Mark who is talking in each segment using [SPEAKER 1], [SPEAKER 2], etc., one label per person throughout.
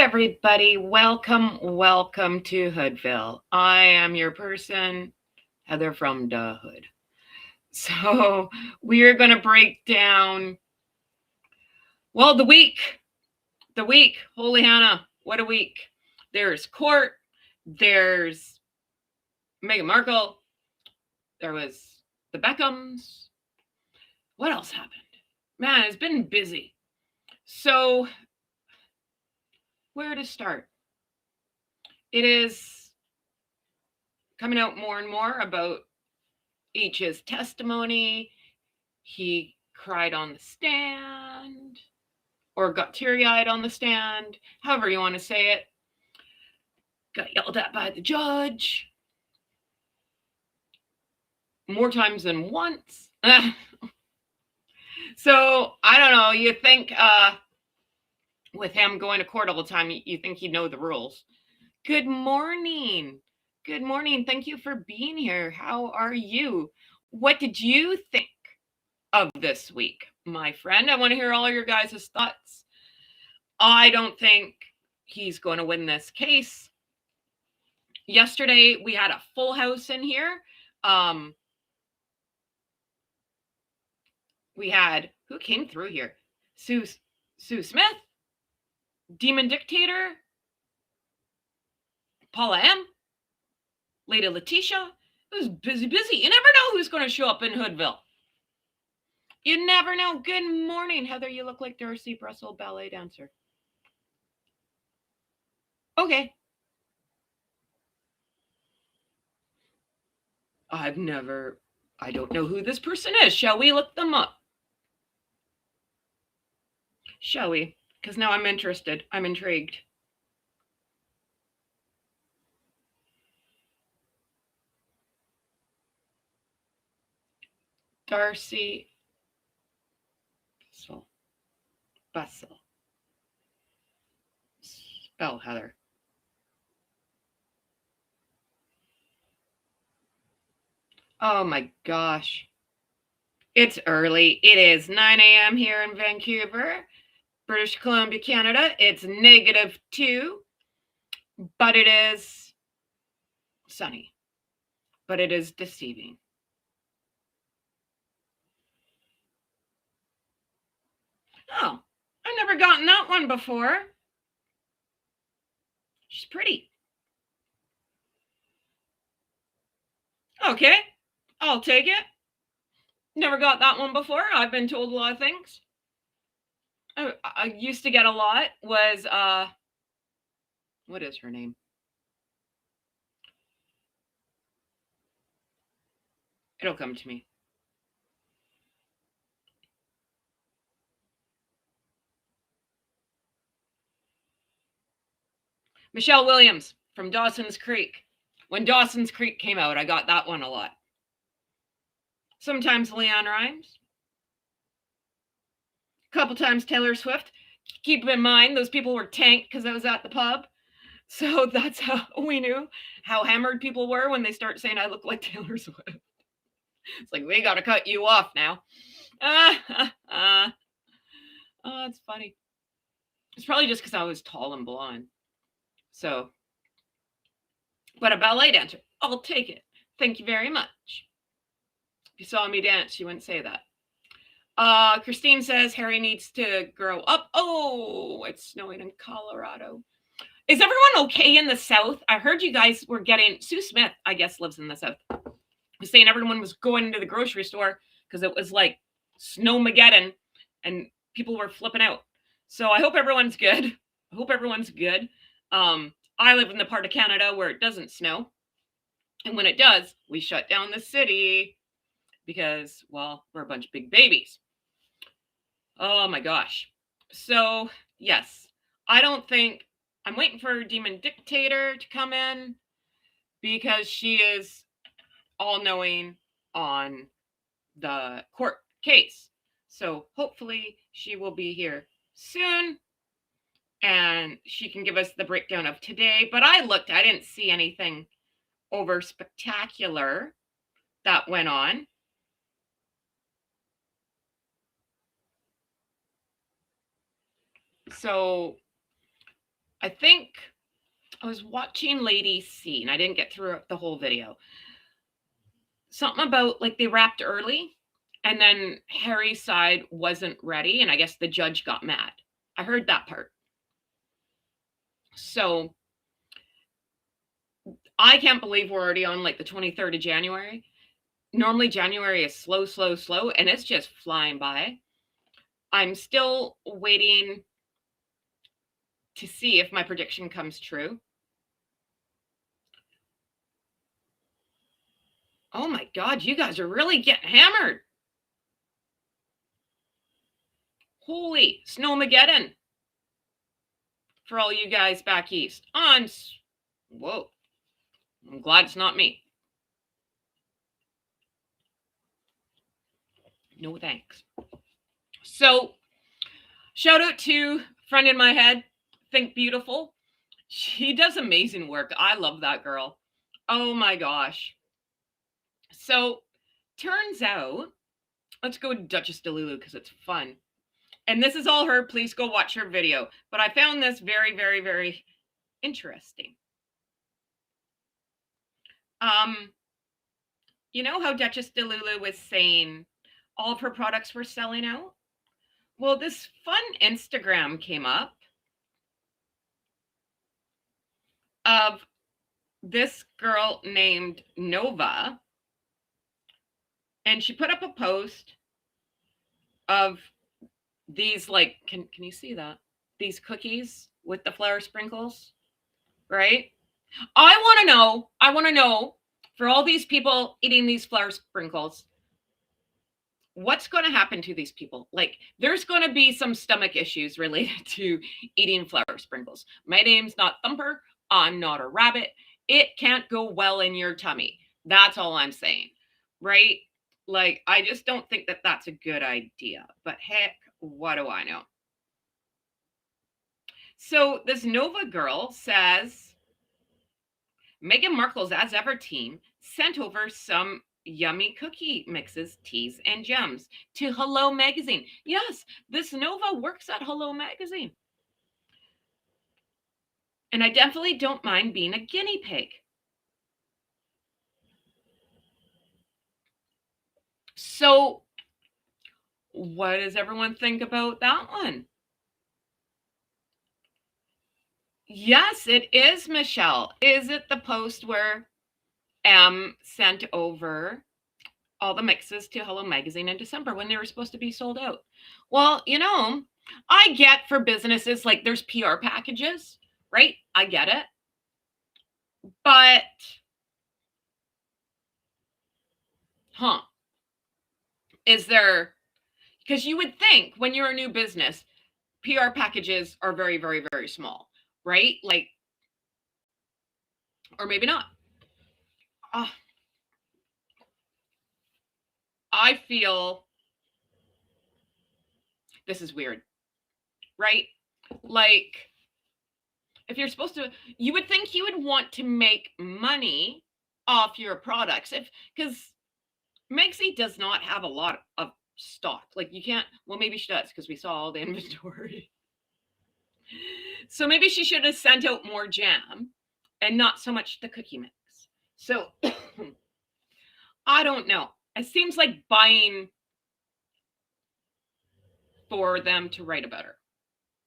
[SPEAKER 1] everybody. Welcome to Hoodville. I am your person, Heather from the Hood. So we're going to break down, the week. Holy Hannah, what a week. There's court. There's Meghan Markle. There was the Beckhams. What else happened? Man, it's been busy. So where to start? It is coming out more and more about H's testimony. He cried on the stand or got teary-eyed on the stand, however you want to say it. Got yelled at by the judge more times than once. So I don't know. You think with him going to court all the time, you think he'd know the rules. Good morning. Good morning. Thank you for being here. How are you? What did you think of this week, my friend? I want to hear all your guys' thoughts. I don't think he's going to win this case. Yesterday, we had a full house in here. We had, who came through here? Sue Smith, Demon Dictator, Paula M, Lady Letitia. It was busy. You never know who's going to show up in Hoodville. You never know. Good morning, Heather. You look like Darcy Brussel ballet dancer. Okay. I don't know who this person is. Shall we look them up? Shall we? Because now I'm interested. I'm intrigued. Darcy Bustle. Spell, Heather. Oh my gosh. It's early. It is 9 a.m. here in Vancouver, British Columbia, Canada. It's -2, but it is sunny. But it is deceiving. Oh, I've never gotten that one before. She's pretty. Okay, I'll take it. Never got that one before. I've been told a lot of things. I used to get a lot was, what is her name? It'll come to me. Michelle Williams from Dawson's Creek. When Dawson's Creek came out, I got that one a lot. Sometimes Leanne Rimes. A couple times Taylor Swift. Keep in mind, those people were tanked because I was at the pub. So that's how we knew how hammered people were when they start saying I look like Taylor Swift. It's like, we got to cut you off now. Oh, it's funny. It's probably just because I was tall and blonde. So, but a ballet dancer, I'll take it. Thank you very much. If you saw me dance, you wouldn't say that. Christine says Harry needs to grow up. Oh, it's snowing in Colorado. Is everyone okay in the South? I heard you guys were getting, Sue Smith, I guess, lives in the South, was saying everyone was going into the grocery store because it was like snowmageddon and people were flipping out. So I hope everyone's good. I live in the part of Canada where it doesn't snow. And when it does, we shut down the city because, well, we're a bunch of big babies. Oh my gosh. So, yes, I'm waiting for Demon Dictator to come in because she is all-knowing on the court case. So hopefully she will be here soon and she can give us the breakdown of today. But I didn't see anything over spectacular that went on. So I think I was watching Lady C, and I didn't get through the whole video. Something about like they wrapped early, and then Harry's side wasn't ready, and I guess the judge got mad. I heard that part. So I can't believe we're already on like the 23rd of January. Normally January is slow, slow, slow, and it's just flying by. I'm still waiting to see if my prediction comes true. Oh my God, you guys are really getting hammered. Holy snowmageddon for all you guys back east. Whoa, I'm glad it's not me. No thanks. So shout out to friend in my head, Think Beautiful. She does amazing work. I love that girl. Oh my gosh. So turns out, let's go to Duchess Delulu because it's fun. And this is all her. Please go watch her video. But I found this very, very, very interesting. You know how Duchess Delulu was saying all of her products were selling out? Well, this fun Instagram came up of this girl named Nova, and she put up a post of these, like, can you see that? These cookies with the flour sprinkles, right? I want to know for all these people eating these flour sprinkles, what's going to happen to these people? Like, there's going to be some stomach issues related to eating flour sprinkles. My name's not Thumper. I'm not a rabbit. It can't go well in your tummy. That's all I'm saying, right? Like, I just don't think that that's a good idea. But heck, what do I know? So this Nova girl says, Meghan Markle's As Ever team sent over some yummy cookie mixes, teas, and gems to Hello Magazine. Yes, this Nova works at Hello Magazine. And I definitely don't mind being a guinea pig. So what does everyone think about that one? Yes, it is, Michelle. Is it the post where M sent over all the mixes to Hello Magazine in December when they were supposed to be sold out? Well, you know, I get for businesses, like there's PR packages, right? I get it. But, is there, because you would think when you're a new business, PR packages are very, very, very small, right? Like, or maybe not. I feel this is weird, right? Like, if you're supposed to, you would think you would want to make money off your products, because Megsy does not have a lot of stock. Like, you can't, well, maybe she does because we saw all the inventory. So maybe she should have sent out more jam and not so much the cookie mix. So I don't know. It seems like buying for them to write about her,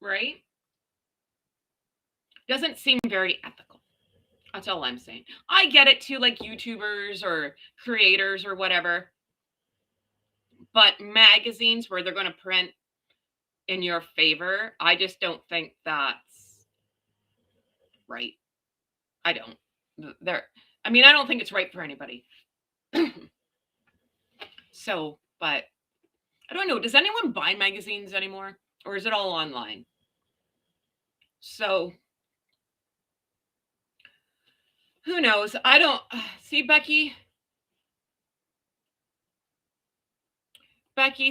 [SPEAKER 1] right? Doesn't seem very ethical. That's all I'm saying. I get it too, like YouTubers or creators or whatever. But magazines where they're going to print in your favor, I just don't think that's right. I don't. I don't think it's right for anybody. So, but I don't know. Does anyone buy magazines anymore? Or is it all online? So, who knows? I don't see. Becky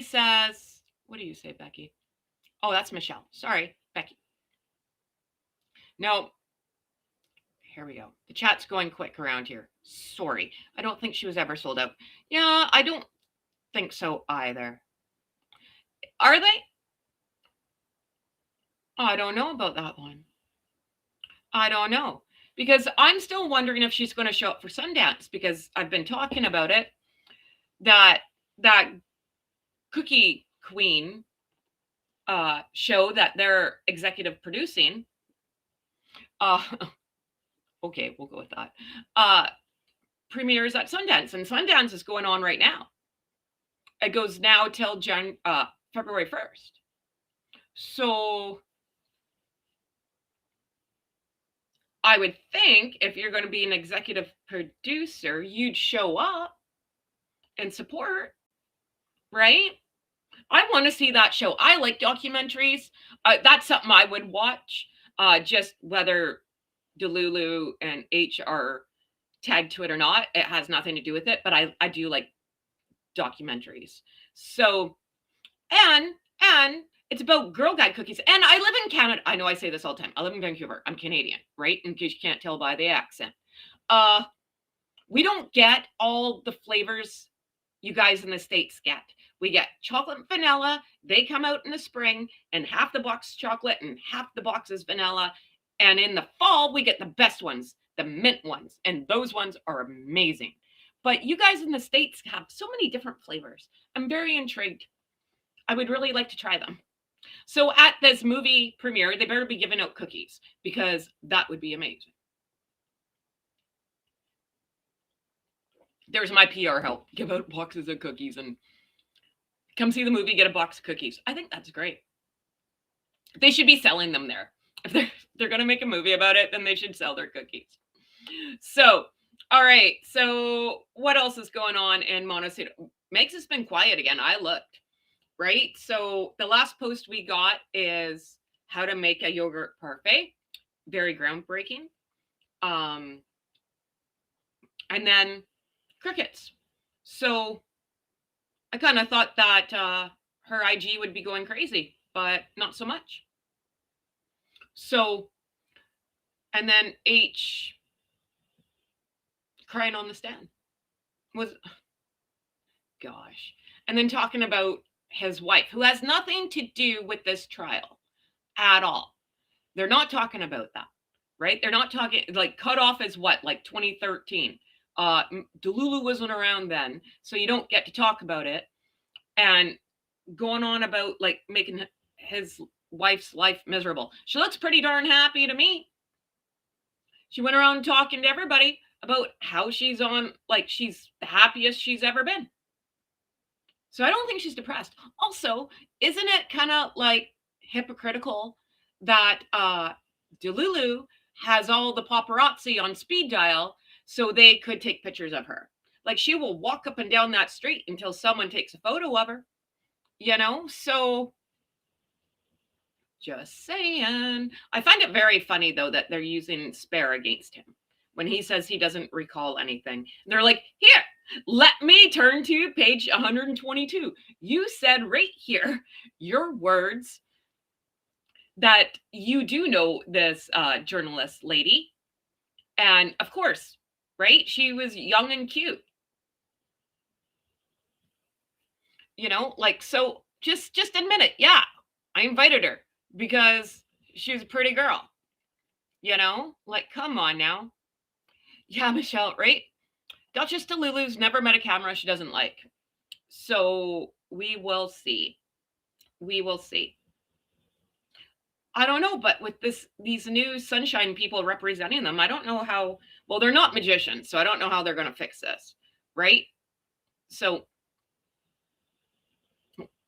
[SPEAKER 1] says, what do you say, Becky? Oh, that's Michelle. Sorry, Becky. No. Here we go. The chat's going quick around here. Sorry. I don't think she was ever sold out. Yeah, I don't think so either. Are they? Oh, I don't know about that one. I don't know, because I'm still wondering if she's going to show up for Sundance, because I've been talking about it, that that Cookie Queen show that they're executive producing. Uh, okay, we'll go with that. Premieres at Sundance, and Sundance is going on right now. It goes now till February 1st. So I would think if you're going to be an executive producer, you'd show up and support, right? I want to see that show. I like documentaries. That's something I would watch. Just whether Delulu and H are tagged to it or not, it has nothing to do with it. But I do like documentaries. So and it's about Girl Guide cookies. And I live in Canada. I know I say this all the time. I live in Vancouver. I'm Canadian, right? In case you can't tell by the accent. We don't get all the flavors you guys in the States get. We get chocolate and vanilla. They come out in the spring, and half the box is chocolate and half the box is vanilla. And in the fall, we get the best ones, the mint ones. And those ones are amazing. But you guys in the States have so many different flavors. I'm very intrigued. I would really like to try them. So at this movie premiere, they better be giving out cookies, because that would be amazing. There's my PR help. Give out boxes of cookies and come see the movie, get a box of cookies. I think that's great. They should be selling them there. If they're going to make a movie about it, then they should sell their cookies. So, all right. So what else is going on in Montecito? Megs has been quiet again. I looked, right? So the last post we got is how to make a yogurt parfait. Very groundbreaking. And then crickets. So I kind of thought that her IG would be going crazy, but not so much. So, and then H crying on the stand was, gosh. And then talking about his wife, who has nothing to do with this trial at all. They're not talking about that, right? They're not talking, like, cut off as what, like 2013. Delulu wasn't around then, so you don't get to talk about it. And going on about like making his wife's life miserable. She looks pretty darn happy to me. She went around talking to everybody about how she's on, like, she's the happiest she's ever been. So I don't think she's depressed. Also, isn't it kind of like hypocritical that Delulu has all the paparazzi on speed dial so they could take pictures of her? Like, she will walk up and down that street until someone takes a photo of her, you know? So just saying. I find it very funny, though, that they're using Spare against him when he says he doesn't recall anything. And they're like, here, let me turn to page 122. You said right here, your words, that you do know this journalist lady. And of course, right? She was young and cute. You know, like, so just admit it. Yeah, I invited her because she was a pretty girl. You know, like, come on now. Yeah, Michelle, right? Duchess Delulu's never met a camera she doesn't like. So we will see. We will see. I don't know, but with these new sunshine people representing them, I don't know how, well, they're not magicians, so I don't know how they're going to fix this, right? So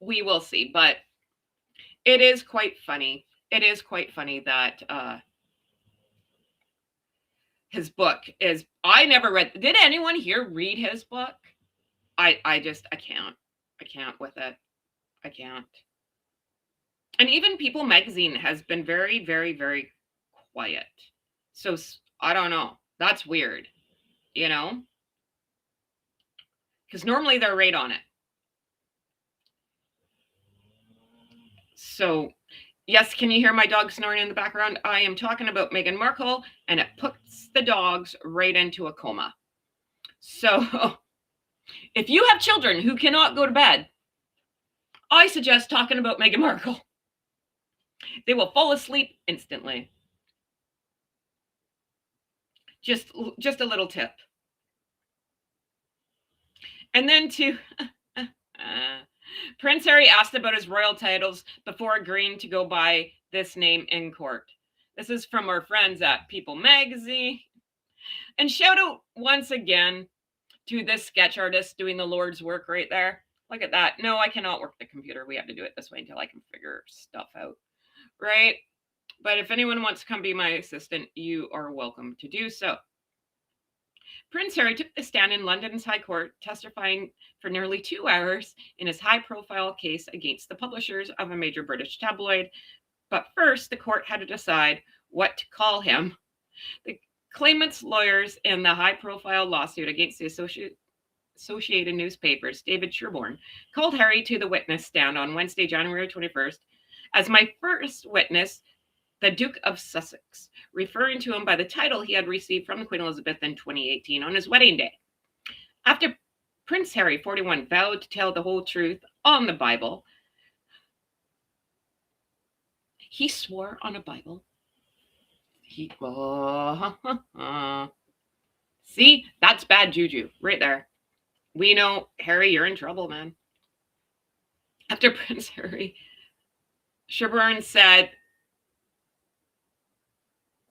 [SPEAKER 1] we will see, but it is quite funny. It is quite funny that his book is, I never read, did anyone here read his book? I can't with it. I can't. And even People magazine has been very, very, very quiet. So I don't know. That's weird, you know? Because normally they're right on it. So, yes, can you hear my dog snoring in the background? I am talking about Meghan Markle, and it puts the dogs right into a coma. So, if you have children who cannot go to bed, I suggest talking about Meghan Markle. They will fall asleep instantly. Just a little tip. And then to Prince Harry asked about his royal titles before agreeing to go by this name in court. This is from our friends at People Magazine. And shout out once again to this sketch artist doing the Lord's work right there. Look at that. No, I cannot work the computer. We have to do it this way until I can figure stuff out. Right? But if anyone wants to come be my assistant, you are welcome to do so. Prince Harry took the stand in London's High Court, testifying for nearly 2 hours in his high-profile case against the publishers of a major British tabloid. But first, the court had to decide what to call him. The claimant's lawyers in the high-profile lawsuit against the Associated Newspapers, David Sherborne, called Harry to the witness stand on Wednesday, January 21st, as my first witness, the Duke of Sussex, referring to him by the title he had received from Queen Elizabeth in 2018 on his wedding day. After Prince Harry, 41, vowed to tell the whole truth on the Bible, he swore on a Bible. See, that's bad juju right there. We know, Harry, you're in trouble, man. After Prince Harry, Sherborne said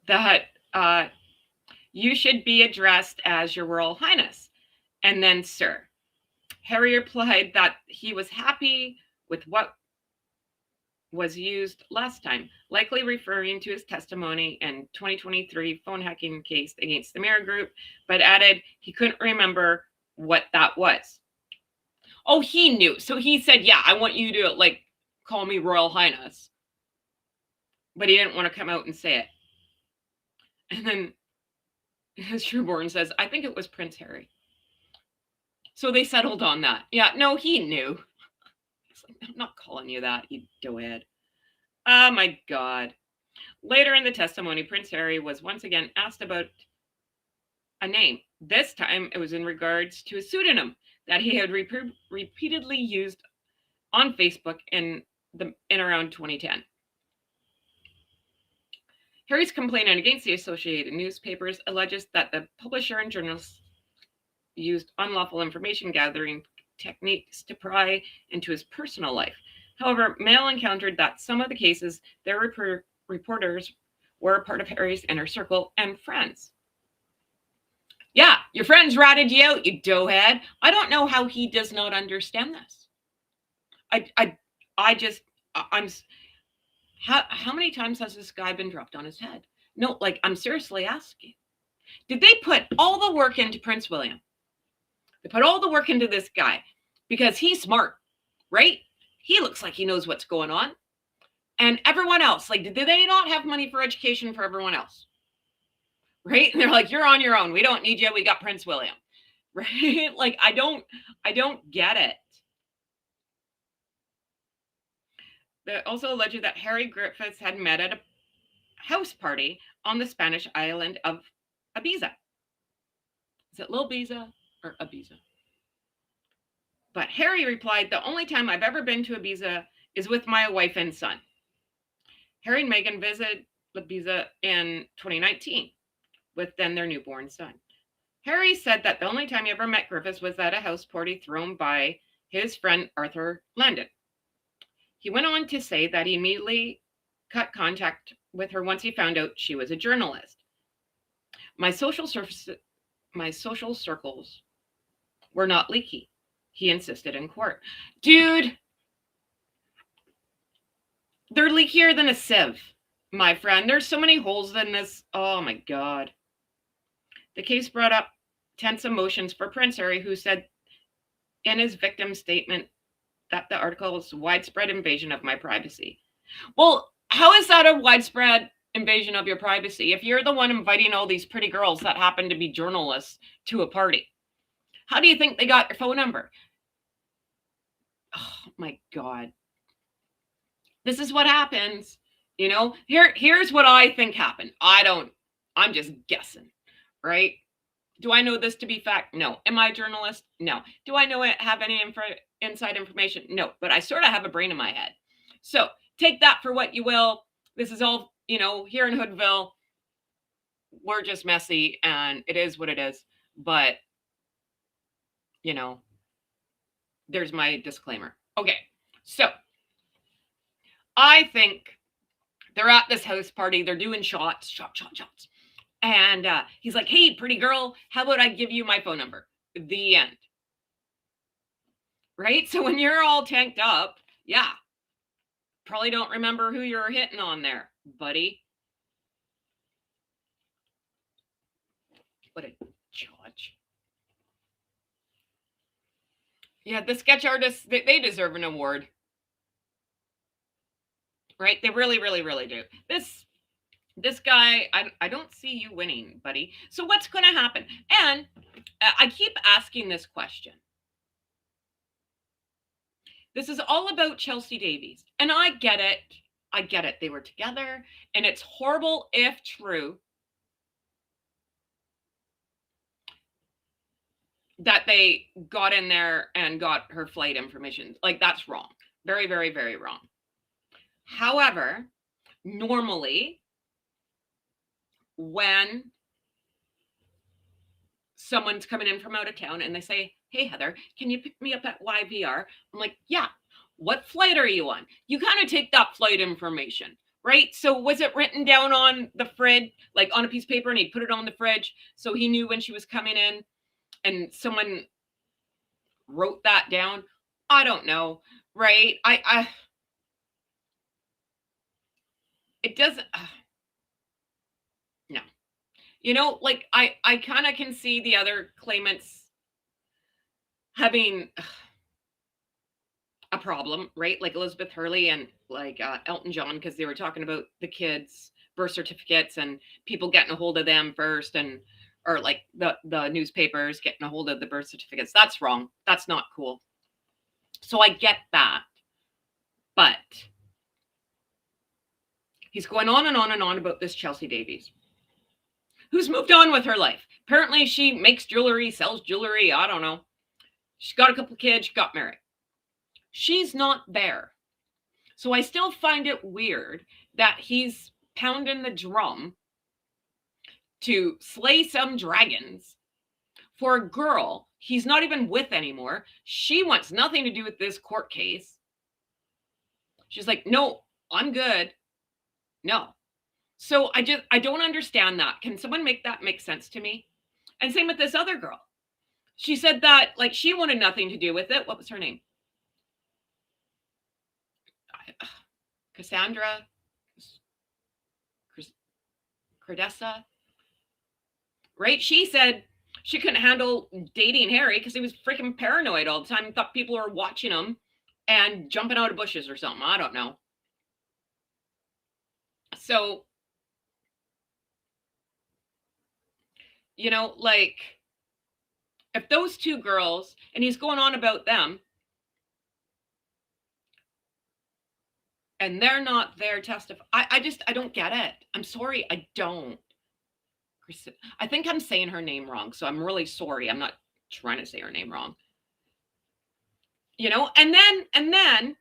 [SPEAKER 1] that you should be addressed as Your Royal Highness, and then Sir. Harry replied that he was happy with what was used last time, likely referring to his testimony in 2023 phone hacking case against the Mirror Group, but added he couldn't remember what that was. Oh, he knew. So he said, yeah, I want you to call me Royal Highness. But he didn't want to come out and say it. And then Sherborne says, I think it was Prince Harry. So they settled on that. Yeah, no, he knew. He's like, I'm not calling you that, you doughhead. Oh my God. Later in the testimony, Prince Harry was once again asked about a name. This time it was in regards to a pseudonym that he had repeatedly used on Facebook in around 2010. Harry's complaint against the Associated Newspapers alleges that the publisher and journalists used unlawful information gathering techniques to pry into his personal life. However, Mail encountered that some of the cases, their reporters were a part of Harry's inner circle and friends. Yeah, your friends ratted you out, you doughhead. I don't know how he does not understand this. How many times has this guy been dropped on his head? No, I'm seriously asking. Did they put all the work into Prince William? They put all the work into this guy because he's smart, right? He looks like he knows what's going on. And everyone else, did they not have money for education for everyone else? Right? And they're like, you're on your own. We don't need you. We got Prince William. Right? I don't get it. They also alleged that Harry Griffiths had met at a house party on the Spanish island of Ibiza. Is it Lil Ibiza or Ibiza? But Harry replied, the only time I've ever been to Ibiza is with my wife and son. Harry and Meghan visited Ibiza in 2019 with then their newborn son. Harry said that the only time he ever met Griffiths was at a house party thrown by his friend Arthur Landon. He went on to say that he immediately cut contact with her once he found out she was a journalist. My social circles were not leaky, he insisted in court. Dude, they're leakier than a sieve, my friend. There's so many holes in this. Oh my God. The case brought up tense emotions for Prince Harry, who said in his victim statement that the article was a widespread invasion of my privacy. Well, how is that a widespread invasion of your privacy if you're the one inviting all these pretty girls that happen to be journalists to a party? How do you think they got your phone number? Oh my God. This is what happens. Here's what I think happened. I'm just guessing, right? Do I know this to be fact? No. Am I a journalist? No. Do I have any inside information? No. But I sort of have a brain in my head. So take that for what you will. This is all, here in Hoodville. we're just messy and it is what it is. But, you know, there's my disclaimer. Okay, so I think they're at this house party. They're doing shots. And he's like, hey, pretty girl, how about I give you my phone number? The end. Right? So when you're all tanked up, yeah, probably don't remember who you're hitting on there, buddy. What a judge. Yeah, the sketch artists, they deserve an award. Right? They really, really, really do. This guy, I don't see you winning, buddy. So what's going to happen? And I keep asking this question. This is all about Chelsea Davies. And I get it. I get it. They were together. And it's horrible if true that they got in there and got her flight information. Like, that's wrong. Very, very, very wrong. However, normally, when someone's coming in from out of town and they say, hey, Heather, can you pick me up at YVR? I'm like, yeah. What flight are you on? You kind of take that flight information, right? So was it written down on the fridge, like on a piece of paper, and he put it on the fridge so he knew when she was coming in, and someone wrote that down? I don't know, right? It doesn't, no. You know, like I kind of can see the other claimants having a problem, right? Like Elizabeth Hurley and like Elton John, because they were talking about the kids' birth certificates and people getting a hold of them first, and or like the newspapers getting a hold of the birth certificates. That's wrong. That's not cool. So I get that. But he's going on and on and on about this Chelsea Davies, who's moved on with her life. Apparently she makes jewelry, sells jewelry. I don't know. She's got a couple kids, she got married. She's not there. So I still find it weird that he's pounding the drum to slay some dragons for a girl he's not even with anymore. She wants nothing to do with this court case. She's like, no, I'm good. No. So I don't understand that. Can someone make that make sense to me? And same with this other girl. She said that like she wanted nothing to do with it. What was her name? Cassandra? Credessa? Right? She said she couldn't handle dating Harry because he was freaking paranoid all the time and thought people were watching him and jumping out of bushes or something. I don't know. So, you know, like, if those two girls, and he's going on about them, and they're not there testifying, I don't get it. I'm sorry, I don't. I think I'm saying her name wrong, so I'm really sorry. I'm not trying to say her name wrong. You know, and then,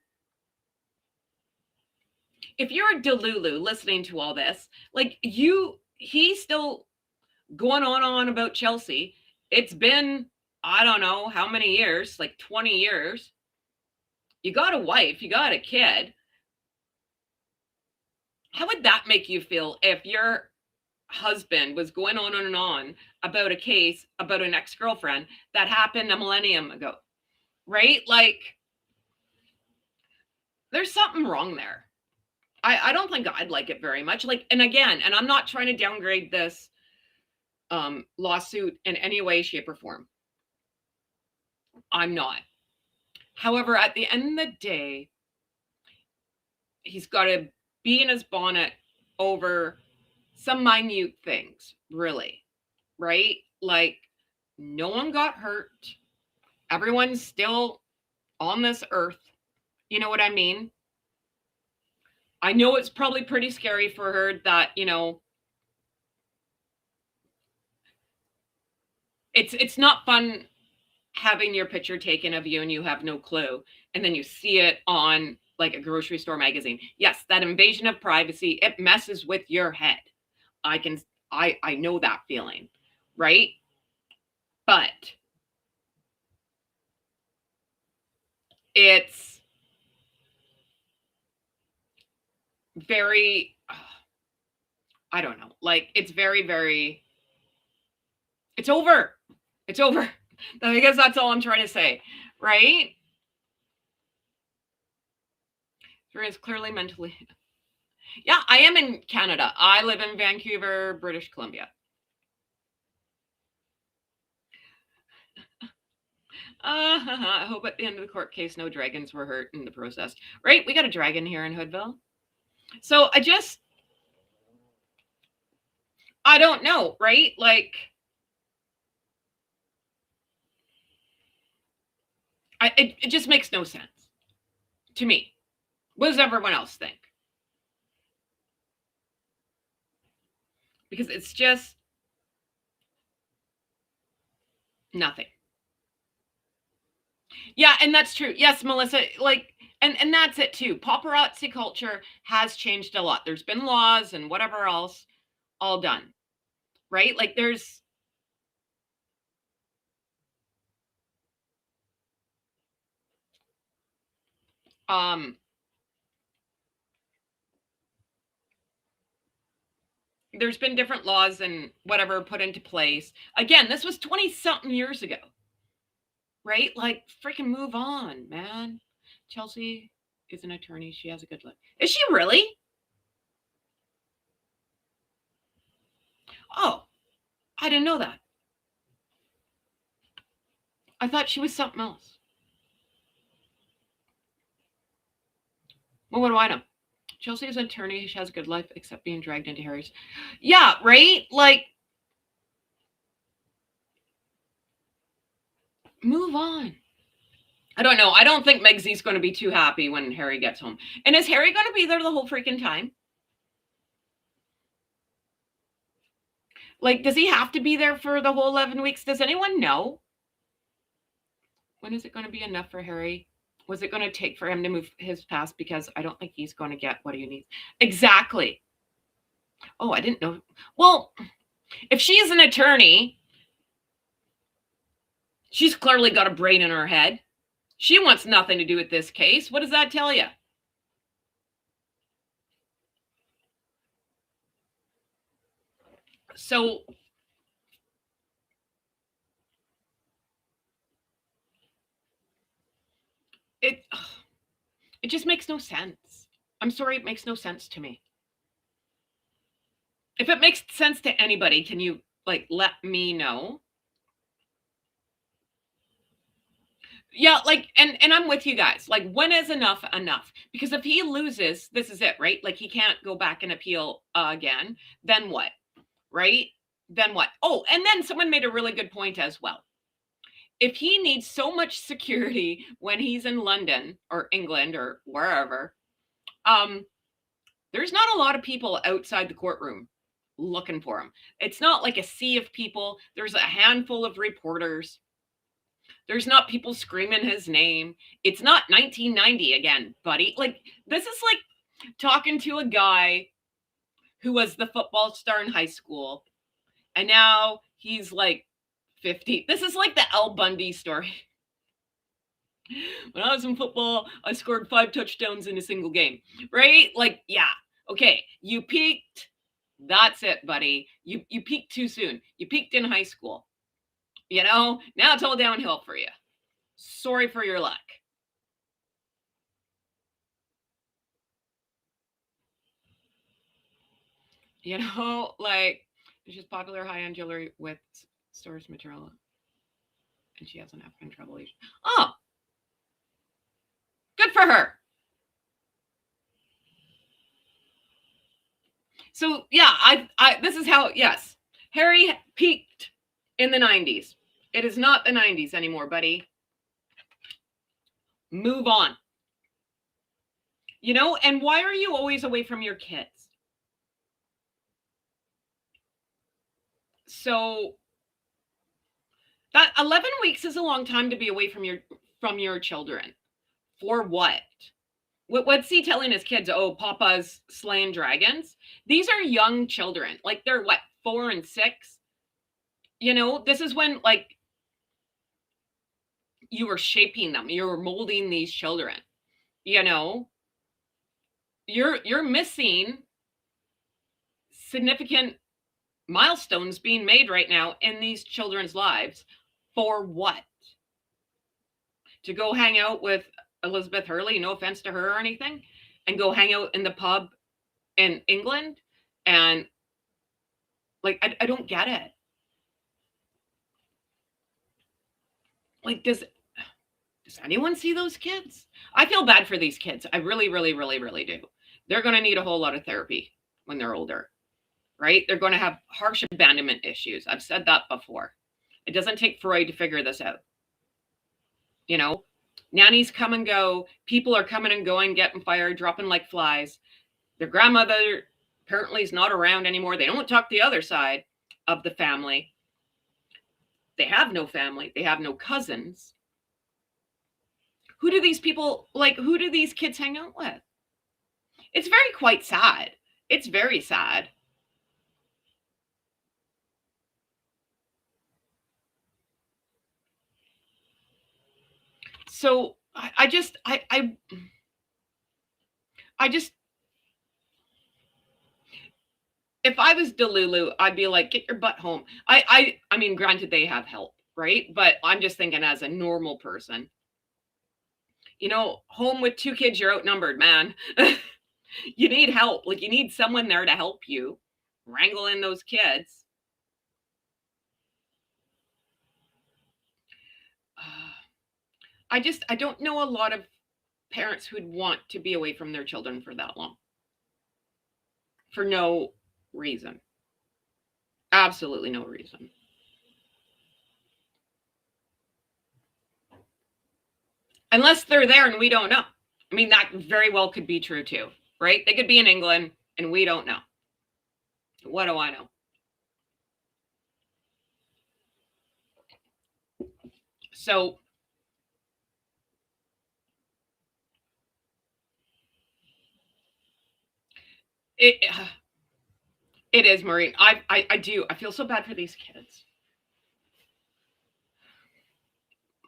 [SPEAKER 1] if you're a Delulu listening to all this, like he's still going on about Chelsea. It's been, I don't know how many years, like 20 years. You got a wife, you got a kid. How would that make you feel if your husband was going on and on about a case about an ex-girlfriend that happened a millennium ago, right? Like, there's something wrong there. I don't think I'd like it very much. Like, and again, and I'm not trying to downgrade this lawsuit in any way, shape, or form. I'm not. However, at the end of the day, he's got to be in his bonnet over some minute things, really, right? Like, no one got hurt. Everyone's still on this earth. You know what I mean? I know it's probably pretty scary for her that, you know, it's not fun having your picture taken of you and you have no clue, and then you see it on like a grocery store magazine. Yes, that invasion of privacy, it messes with your head. I I know that feeling, right? But it's very, I don't know, like it's very, very, it's over. It's over. I guess that's all I'm trying to say, right? There is clearly mentally. Yeah, I am in Canada. I live in Vancouver, British Columbia. I hope at the end of the court case, no dragons were hurt in the process. Right? We got a dragon here in Hoodville. So I don't know, right? Like, it just makes no sense to me. What does everyone else think? Because it's just nothing. Yeah, and that's true. Yes, Melissa, like, and that's it too. Paparazzi culture has changed a lot. There's been laws and whatever else all done, right? Like um there's been different laws and whatever put into place. Again, this was 20 something years ago. Right? Like freaking move on, man. Chelsea is an attorney. She has a good look. Is she really? Oh, I didn't know that. I thought she was something else. Well, what do I know? Chelsea is an attorney. She has a good life, except being dragged into Harry's. Yeah, right? Like, move on. I don't know. I don't think Megsy's going to be too happy when Harry gets home. And is Harry going to be there the whole freaking time? Like, does he have to be there for the whole 11 weeks? Does anyone know? When is it going to be enough for Harry? Was it going to take for him to move his past? Because I don't think he's going to get what he needs. Exactly. Oh, I didn't know. Well, if she's an attorney, she's clearly got a brain in her head. She wants nothing to do with this case. What does that tell you? So it just makes no sense. I'm sorry, it makes no sense to me. If it makes sense to anybody, can you like let me know? Yeah, like and I'm with you guys. Like when is enough enough? Because if he loses, this is it, right? Like he can't go back and appeal again. Then what? Right? Then what? Oh, and then someone made a really good point as well. If he needs so much security when he's in London or England or wherever, there's not a lot of people outside the courtroom looking for him. It's not like a sea of people. There's a handful of reporters. There's not people screaming his name. It's not 1990 again, buddy. Like, this is like talking to a guy who was the football star in high school, and now he's like 50. This is like the Al Bundy story. When I was in football, I scored 5 touchdowns in a single game, right? Like, yeah, okay, you peaked. That's it, buddy. You peaked too soon. You peaked in high school. You know, now it's all downhill for you. Sorry for your luck. You know, like it's just popular high-end jewelry with storage material, and she has an African travel agent. Oh, good for her. So yeah, I this is how, yes, Harry peaked in the 90s. It is not the 90s anymore, buddy. Move on. You know, and why are you always away from your kids? So that 11 weeks is a long time to be away from your children. For what? What's he telling his kids? Oh, Papa's slaying dragons. These are young children. Like they're what, 4 and 6, you know, this is when, like, you were shaping them, you were molding these children, you know? You're missing significant milestones being made right now in these children's lives. For what? To go hang out with Elizabeth Hurley, no offense to her or anything, and go hang out in the pub in England? And, like, I don't get it. Like, does anyone see those kids? I feel bad for these kids. I really, really, really, really do. They're going to need a whole lot of therapy when they're older, right? They're going to have harsh abandonment issues. I've said that before. It doesn't take Freud to figure this out. You know, nannies come and go. People are coming and going, getting fired, dropping like flies. Their grandmother apparently is not around anymore. They don't talk to the other side of the family. They have no family. They have no cousins. Who do these people, like, who do these kids hang out with? It's very quite sad. It's very sad. So I just, if I was Delulu, I'd be like, get your butt home. I mean, granted, they have help, right? But I'm just thinking as a normal person, you know, home with 2 kids, you're outnumbered, man. You need help. Like, you need someone there to help you wrangle in those kids. I don't know a lot of parents who'd want to be away from their children for that long. For no reason. Absolutely no reason. Unless they're there and we don't know. I mean, that very well could be true too, right? They could be in England and we don't know. What do I know? So it is, Maureen. I do. I feel so bad for these kids.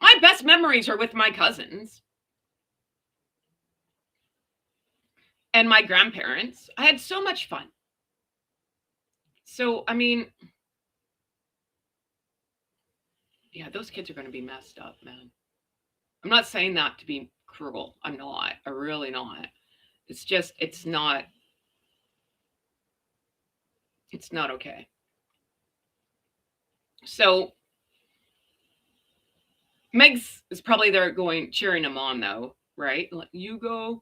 [SPEAKER 1] My best memories are with my cousins and my grandparents. I had so much fun. So, I mean, yeah, those kids are going to be messed up, man. I'm not saying that to be cruel. I'm not. I'm really not. It's just, it's not okay. So Meg's is probably there going, cheering him on though, right? Like, you go,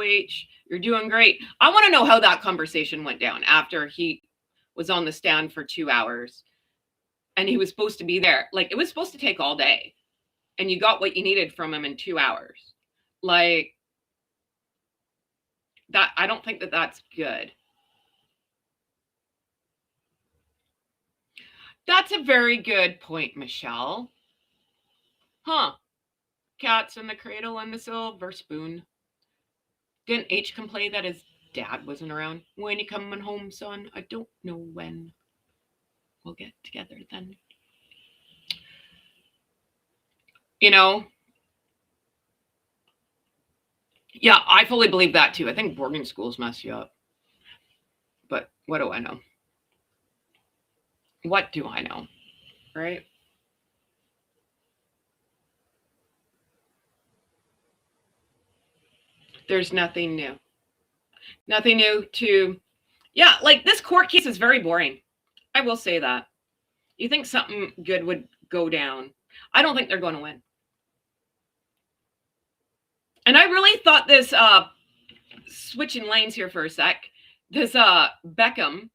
[SPEAKER 1] H, you're doing great. I want to know how that conversation went down after he was on the stand for 2 hours and he was supposed to be there. Like, it was supposed to take all day and you got what you needed from him in 2 hours. Like, that, I don't think that that's good. That's a very good point, Michelle. Huh. Cats in the cradle and the silver spoon. Didn't H complain that his dad wasn't around? When you coming home, son? I don't know when. We'll get together then. You know? Yeah, I fully believe that too. I think boarding schools mess you up. But what do I know? What do I know? Right? There's nothing new. Nothing new to, yeah, like this court case is very boring. I will say that. You think something good would go down. I don't think they're going to win. And I really thought this, switching lanes here for a sec, this Beckham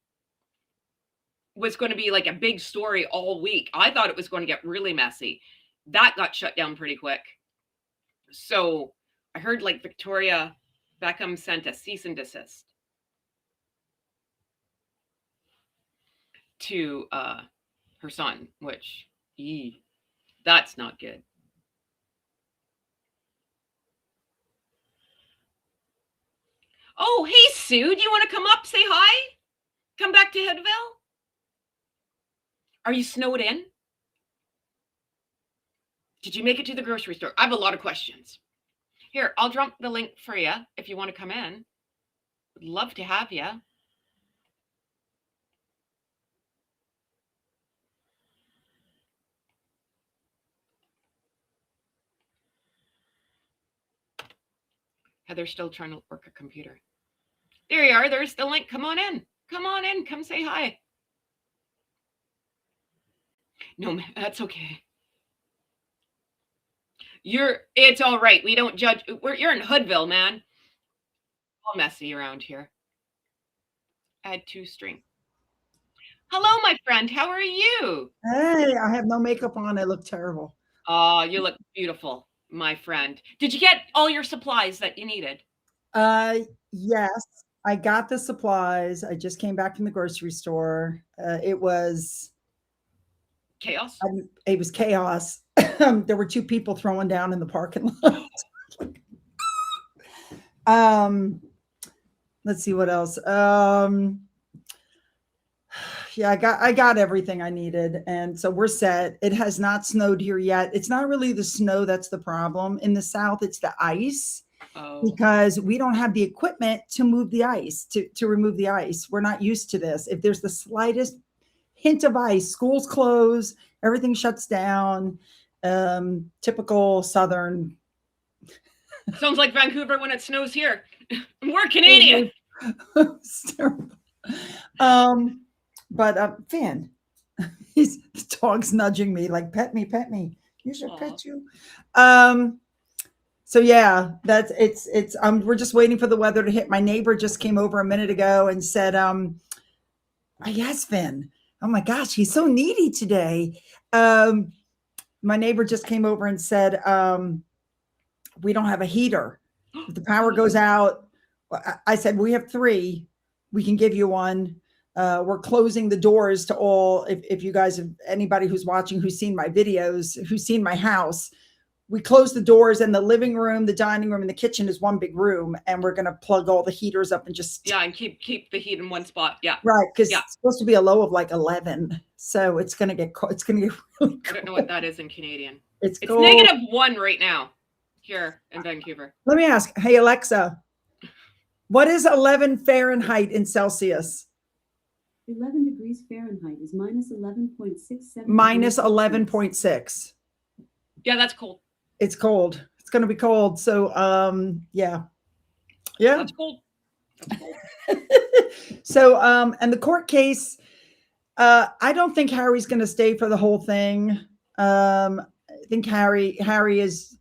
[SPEAKER 1] was going to be like a big story all week. I thought it was going to get really messy. That got shut down pretty quick. So I heard like Victoria Beckham sent a cease and desist to her son, which, that's not good. Oh, hey, Sue, do you want to come up, say hi? Come back to Headville? Are you snowed in? Did you make it to the grocery store? I have a lot of questions. Here, I'll drop the link for you if you want to come in. Would love to have you. Heather's still trying to work a computer. There you are. There's the link. Come on in. Come on in. Come say hi. No, that's okay. It's all right. We don't judge. You're in Hoodville, man. All messy around here. Add 2 string. Hello, my friend. How are you?
[SPEAKER 2] Hey, I have no makeup on. I look terrible.
[SPEAKER 1] Oh, you look beautiful, my friend. Did you get all your supplies that you needed?
[SPEAKER 2] Yes, I got the supplies. I just came back from the grocery store. It was
[SPEAKER 1] Chaos.
[SPEAKER 2] It was chaos. There were 2 people throwing down in the parking lot. Let's see what else. Yeah, I got everything I needed, and so we're set. It has not snowed here yet. It's not really the snow that's the problem. In the South, it's the ice. Because we don't have the equipment to move the ice, to remove the ice. We're not used to this. If there's the slightest hint of ice, schools close, everything shuts down. Typical Southern.
[SPEAKER 1] Sounds like Vancouver when it snows here. We're Canadian.
[SPEAKER 2] It's terrible. But Finn, the dog's nudging me like, pet me, pet me. You should pet you. So yeah, we're just waiting for the weather to hit. My neighbor just came over a minute ago and said, yes, Finn. Oh my gosh, he's so needy today. My neighbor just came over and said, we don't have a heater. If the power goes out, I said, we have 3. We can give you one. We're closing the doors to all. If you guys have anybody who's watching, who's seen my videos, who's seen my house, we close the doors, and the living room, the dining room, and the kitchen is one big room, and we're going to plug all the heaters up and just
[SPEAKER 1] and keep the heat in one spot. Yeah,
[SPEAKER 2] right, because it's supposed to be a low of like 11, so it's going to get cold. It's going to get really cold.
[SPEAKER 1] I don't know what that is in Canadian.
[SPEAKER 2] It's
[SPEAKER 1] -1 right now here in Vancouver.
[SPEAKER 2] Let me ask, hey Alexa, what is 11 Fahrenheit in Celsius?
[SPEAKER 3] 11 degrees Fahrenheit is -11.67.
[SPEAKER 2] -11.6.
[SPEAKER 1] Yeah, that's cold.
[SPEAKER 2] It's cold. It's going to be cold. So, yeah.
[SPEAKER 1] That's cold.
[SPEAKER 2] So, and the court case, I don't think Harry's going to stay for the whole thing. I think Harry is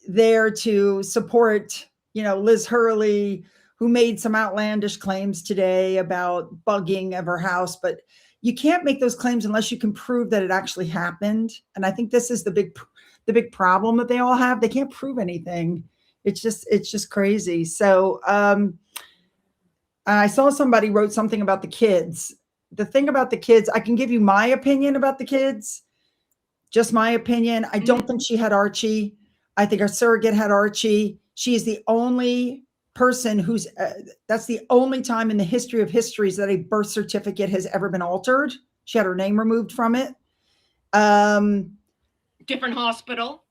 [SPEAKER 2] there to support, Liz Hurley, who made some outlandish claims today about bugging of her house, but you can't make those claims unless you can prove that it actually happened. And I think this is the big problem that they all have. They can't prove anything. It's just crazy. So I saw somebody wrote something about the kids. The thing about the kids, I can give you my opinion about the kids, just my opinion. I don't think she had Archie. I think her surrogate had Archie. She is the only person who's, that's the only time in the history of histories that a birth certificate has ever been altered. She had her name removed from it.
[SPEAKER 1] Different hospital.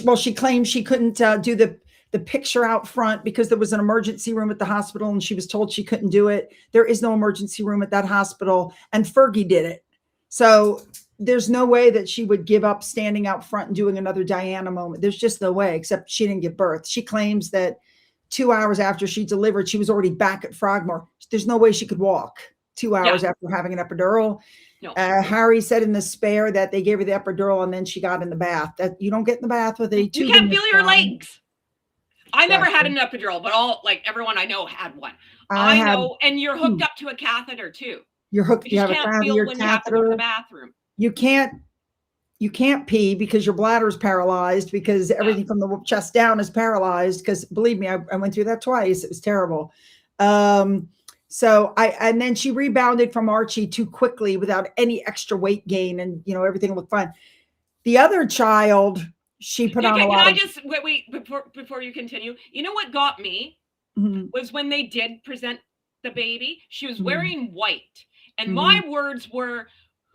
[SPEAKER 2] Well, she claimed she couldn't do the picture out front because there was an emergency room at the hospital and she was told she couldn't do it. There is no emergency room at that hospital, and Fergie did it. So there's no way that she would give up standing out front and doing another Diana moment. There's just no way, except she didn't give birth. She claims that 2 hours after she delivered, she was already back at Frogmore. There's no way she could walk 2 hours after having an epidural.
[SPEAKER 1] No.
[SPEAKER 2] Harry said in the spare that they gave her the epidural and then she got in the bath. That you don't get in the bath with a tube.
[SPEAKER 1] You can't feel your legs. I never had an epidural, but everyone I know had one. I know, and you're hooked up to a catheter too.
[SPEAKER 2] You're hooked.
[SPEAKER 1] You can't feel when you have to go to the bathroom.
[SPEAKER 2] You can't pee because your bladder is paralyzed, because everything from the chest down is paralyzed. Because believe me, I went through that twice. It was terrible. And then she rebounded from Archie too quickly without any extra weight gain, and everything looked fine. The other child, she put on a lot.
[SPEAKER 1] Can I just wait before you continue? You know what got me was when they did present the baby. She was wearing white, and my words were,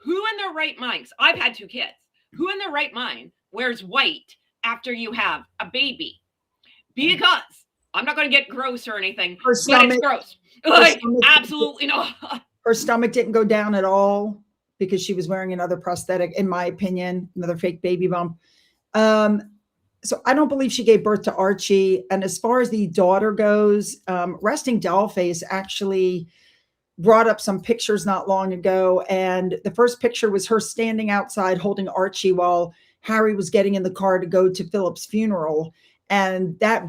[SPEAKER 1] who in their right mind, 'cause I've had 2 kids, who in their right mind wears white after you have a baby? Because I'm not going to get gross or anything,
[SPEAKER 2] Her
[SPEAKER 1] but
[SPEAKER 2] stomach,
[SPEAKER 1] it's gross.
[SPEAKER 2] her
[SPEAKER 1] Like,
[SPEAKER 2] stomach,
[SPEAKER 1] absolutely not.
[SPEAKER 2] her stomach didn't go down at all because she was wearing another prosthetic, in my opinion, another fake baby bump. So I don't believe she gave birth to Archie. And as far as the daughter goes, Resting Dollface actually brought up some pictures not long ago. And the first picture was her standing outside holding Archie while Harry was getting in the car to go to Philip's funeral. And that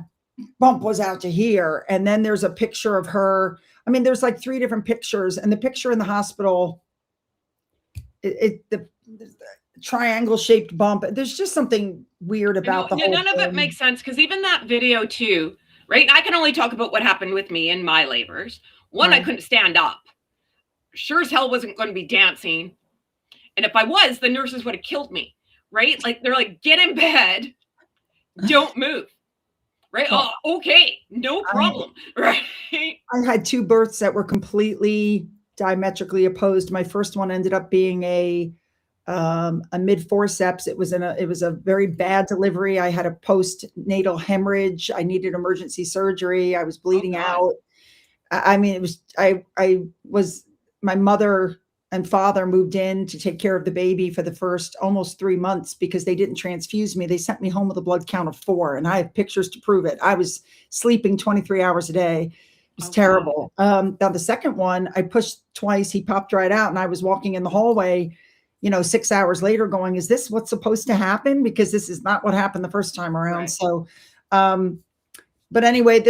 [SPEAKER 2] bump was out to here. And then there's a picture of her. I mean, there's like 3 different pictures. And the picture in the hospital, the triangle shaped bump. There's just something weird about the whole
[SPEAKER 1] none of it makes sense, because even that video too, right? I can only talk about what happened with me in my labors. One, I couldn't stand up. Sure as hell wasn't going to be dancing. And if I was, the nurses would have killed me, right? Like, they're like, get in bed, don't move. Right? Oh, okay, no problem. Right?
[SPEAKER 2] I had 2 births that were completely diametrically opposed. My first one ended up being a mid forceps. It was a very bad delivery. I had a postnatal hemorrhage. I needed emergency surgery. I was bleeding out. I mean, my mother and father moved in to take care of the baby for the first almost 3 months because they didn't transfuse me. They sent me home with a blood count of 4, and I have pictures to prove it. I was sleeping 23 hours a day. It was terrible. Now the second one, I pushed twice. He popped right out, and I was walking in the hallway, 6 hours later going, is this what's supposed to happen? Because this is not what happened the first time around. Right. So, but anyway,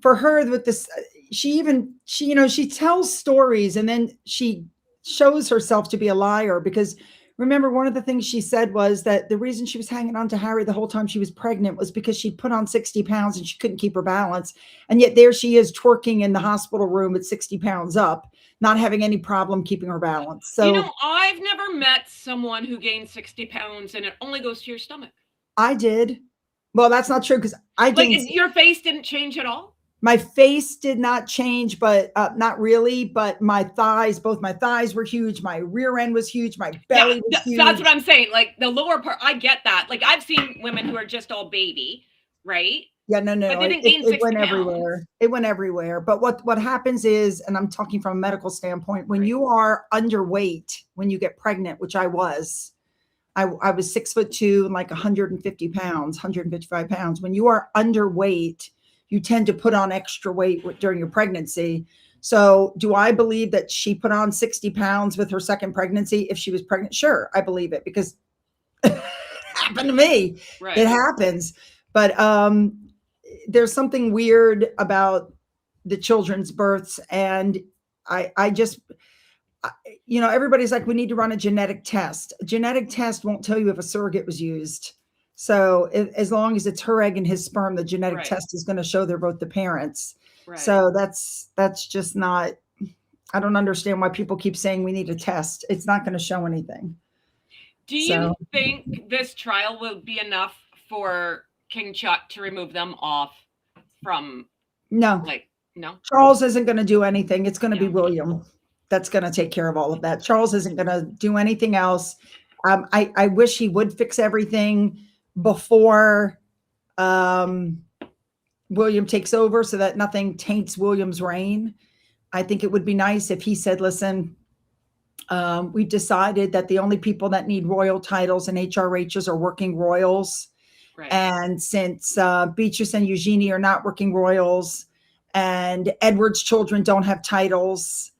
[SPEAKER 2] for her with this, she tells stories and then she shows herself to be a liar, because remember, one of the things she said was that the reason she was hanging on to Harry the whole time she was pregnant was because she put on 60 pounds and she couldn't keep her balance. And yet there she is twerking in the hospital room at 60 pounds up, not having any problem keeping her balance. So,
[SPEAKER 1] I've never met someone who gained 60 pounds and it only goes to your stomach.
[SPEAKER 2] I did. Well, that's not true, because
[SPEAKER 1] your face didn't change at all?
[SPEAKER 2] My face did not change, but not really. But both my thighs were huge. My rear end was huge. My belly was huge.
[SPEAKER 1] That's what I'm saying. Like, the lower part, I get that. Like, I've seen women who are just all baby, right?
[SPEAKER 2] Yeah, no.
[SPEAKER 1] But they didn't gain 60
[SPEAKER 2] it went
[SPEAKER 1] pounds.
[SPEAKER 2] everywhere. It went everywhere. But what happens is, and I'm talking from a medical standpoint, when you are underweight, when you get pregnant, which I was 6'2" and like 150 pounds, 155 pounds. When you are underweight, you tend to put on extra weight during your pregnancy. So do I believe that she put on 60 pounds with her second pregnancy if she was pregnant? Sure, I believe it, because it happened to me. Right. It happens. But there's something weird about the children's births. And I just, everybody's like, we need to run a genetic test. A genetic test won't tell you if a surrogate was used. So as long as it's her egg and his sperm, the genetic test is going to show they're both the parents. Right. So that's just not, I don't understand why people keep saying we need a test. It's not going to show anything.
[SPEAKER 1] Do you think this trial will be enough for King Chuck to remove them off from?
[SPEAKER 2] No.
[SPEAKER 1] No.
[SPEAKER 2] Charles isn't going to do anything. It's going to be William that's going to take care of all of that. Charles isn't going to do anything else. I wish he would fix everything before William takes over, so that nothing taints William's reign. I think it would be nice if he said, listen, we've decided that the only people that need royal titles and HRHs are working royals. Right. And since Beatrice and Eugenie are not working royals, and Edward's children don't have titles,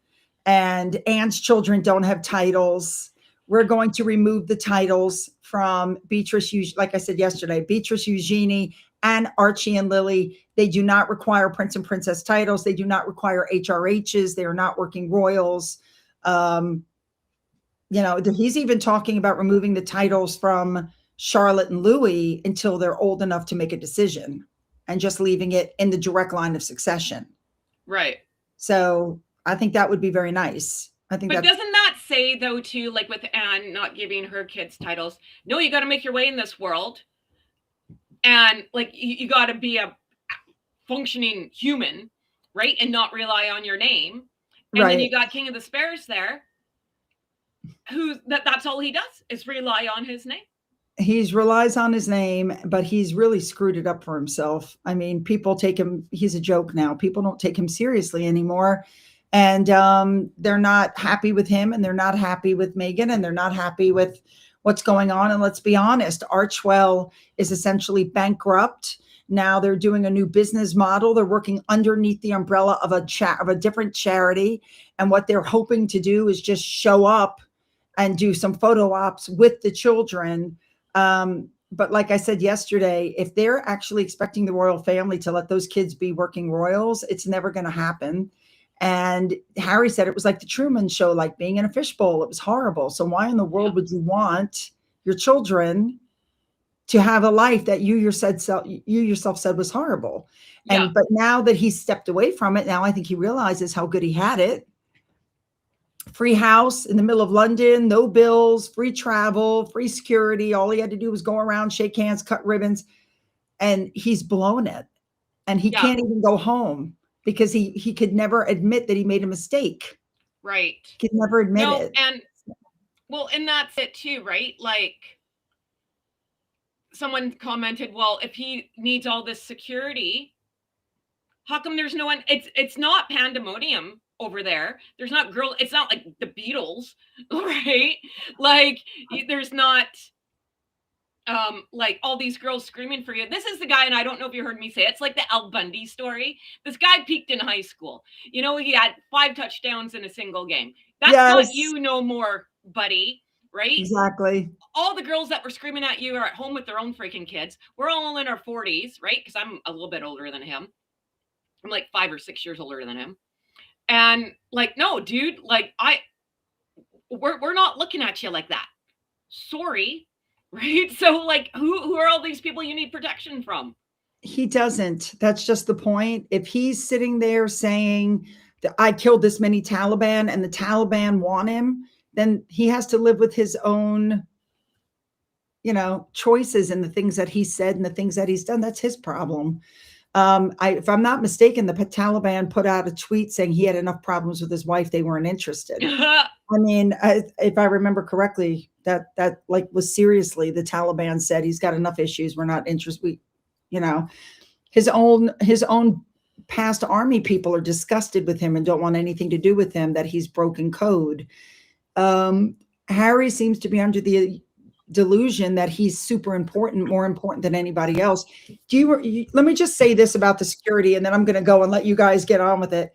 [SPEAKER 2] and Anne's children don't have titles, we're going to remove the titles from Beatrice, like I said yesterday, Beatrice, Eugenie, and Archie and Lily. They do not require prince and princess titles. They do not require HRHs. They are not working royals. He's even talking about removing the titles from Charlotte and Louis until they're old enough to make a decision, and just leaving it in the direct line of succession.
[SPEAKER 1] Right.
[SPEAKER 2] So I think that would be very nice. But
[SPEAKER 1] doesn't that say, though, too, like with Anne not giving her kids titles, no, you got to make your way in this world, and like you got to be a functioning human, right, and not rely on your name. And then you got King of the Spares there. that's all he does is rely on his name.
[SPEAKER 2] He relies on his name, but he's really screwed it up for himself. I mean, people take him, he's a joke now. People don't take him seriously anymore. And they're not happy with him, and they're not happy with Meghan, and they're not happy with what's going on. And let's be honest, Archwell is essentially bankrupt. Now they're doing a new business model. They're working underneath the umbrella of a different charity. And what they're hoping to do is just show up and do some photo ops with the children. But like I said yesterday, if they're actually expecting the royal family to let those kids be working royals, it's never going to happen. And Harry said it was like the Truman Show, like being in a fishbowl. It was horrible. So why in the world would you want your children to have a life that you yourself said was horrible? And but now that he's stepped away from it, now I think he realizes how good he had it. Free house in the middle of London, no bills, free travel, free security. All he had to do was go around, shake hands, cut ribbons, and he's blown it. And he can't even go home because he could never admit that he made a mistake.
[SPEAKER 1] Right.
[SPEAKER 2] He could never admit it.
[SPEAKER 1] And that's it too, right? Like someone commented, well, if he needs all this security, how come there's no one? It's not pandemonium over there. There's not it's not like the Beatles, right? Like there's not like all these girls screaming for you. This is the guy, and I don't know if you heard me say it's like the Al Bundy story. This guy peaked in high school. You know, he had 5 touchdowns in a single game. That's not you no more, buddy, right?
[SPEAKER 2] Exactly.
[SPEAKER 1] All the girls that were screaming at you are at home with their own freaking kids. We're all in our 40s, right? Because I'm a little bit older than him. I'm like 5 or 6 years older than him. And like, no, dude, like we're not looking at you like that. Sorry. Right. So like who are all these people you need protection from?
[SPEAKER 2] He doesn't. That's just the point. If he's sitting there saying that I killed this many Taliban and the Taliban want him, then he has to live with his own, choices and the things that he said and the things that he's done. That's his problem. If I'm not mistaken, the Taliban put out a tweet saying he had enough problems with his wife. They weren't interested. I mean, if I remember correctly, that like was seriously, the Taliban said he's got enough issues. We're not interested. His own past army people are disgusted with him and don't want anything to do with him, that he's broken code. Harry seems to be under the delusion that he's super important, more important than anybody else. Let me just say this about the security, and then I'm going to go and let you guys get on with it.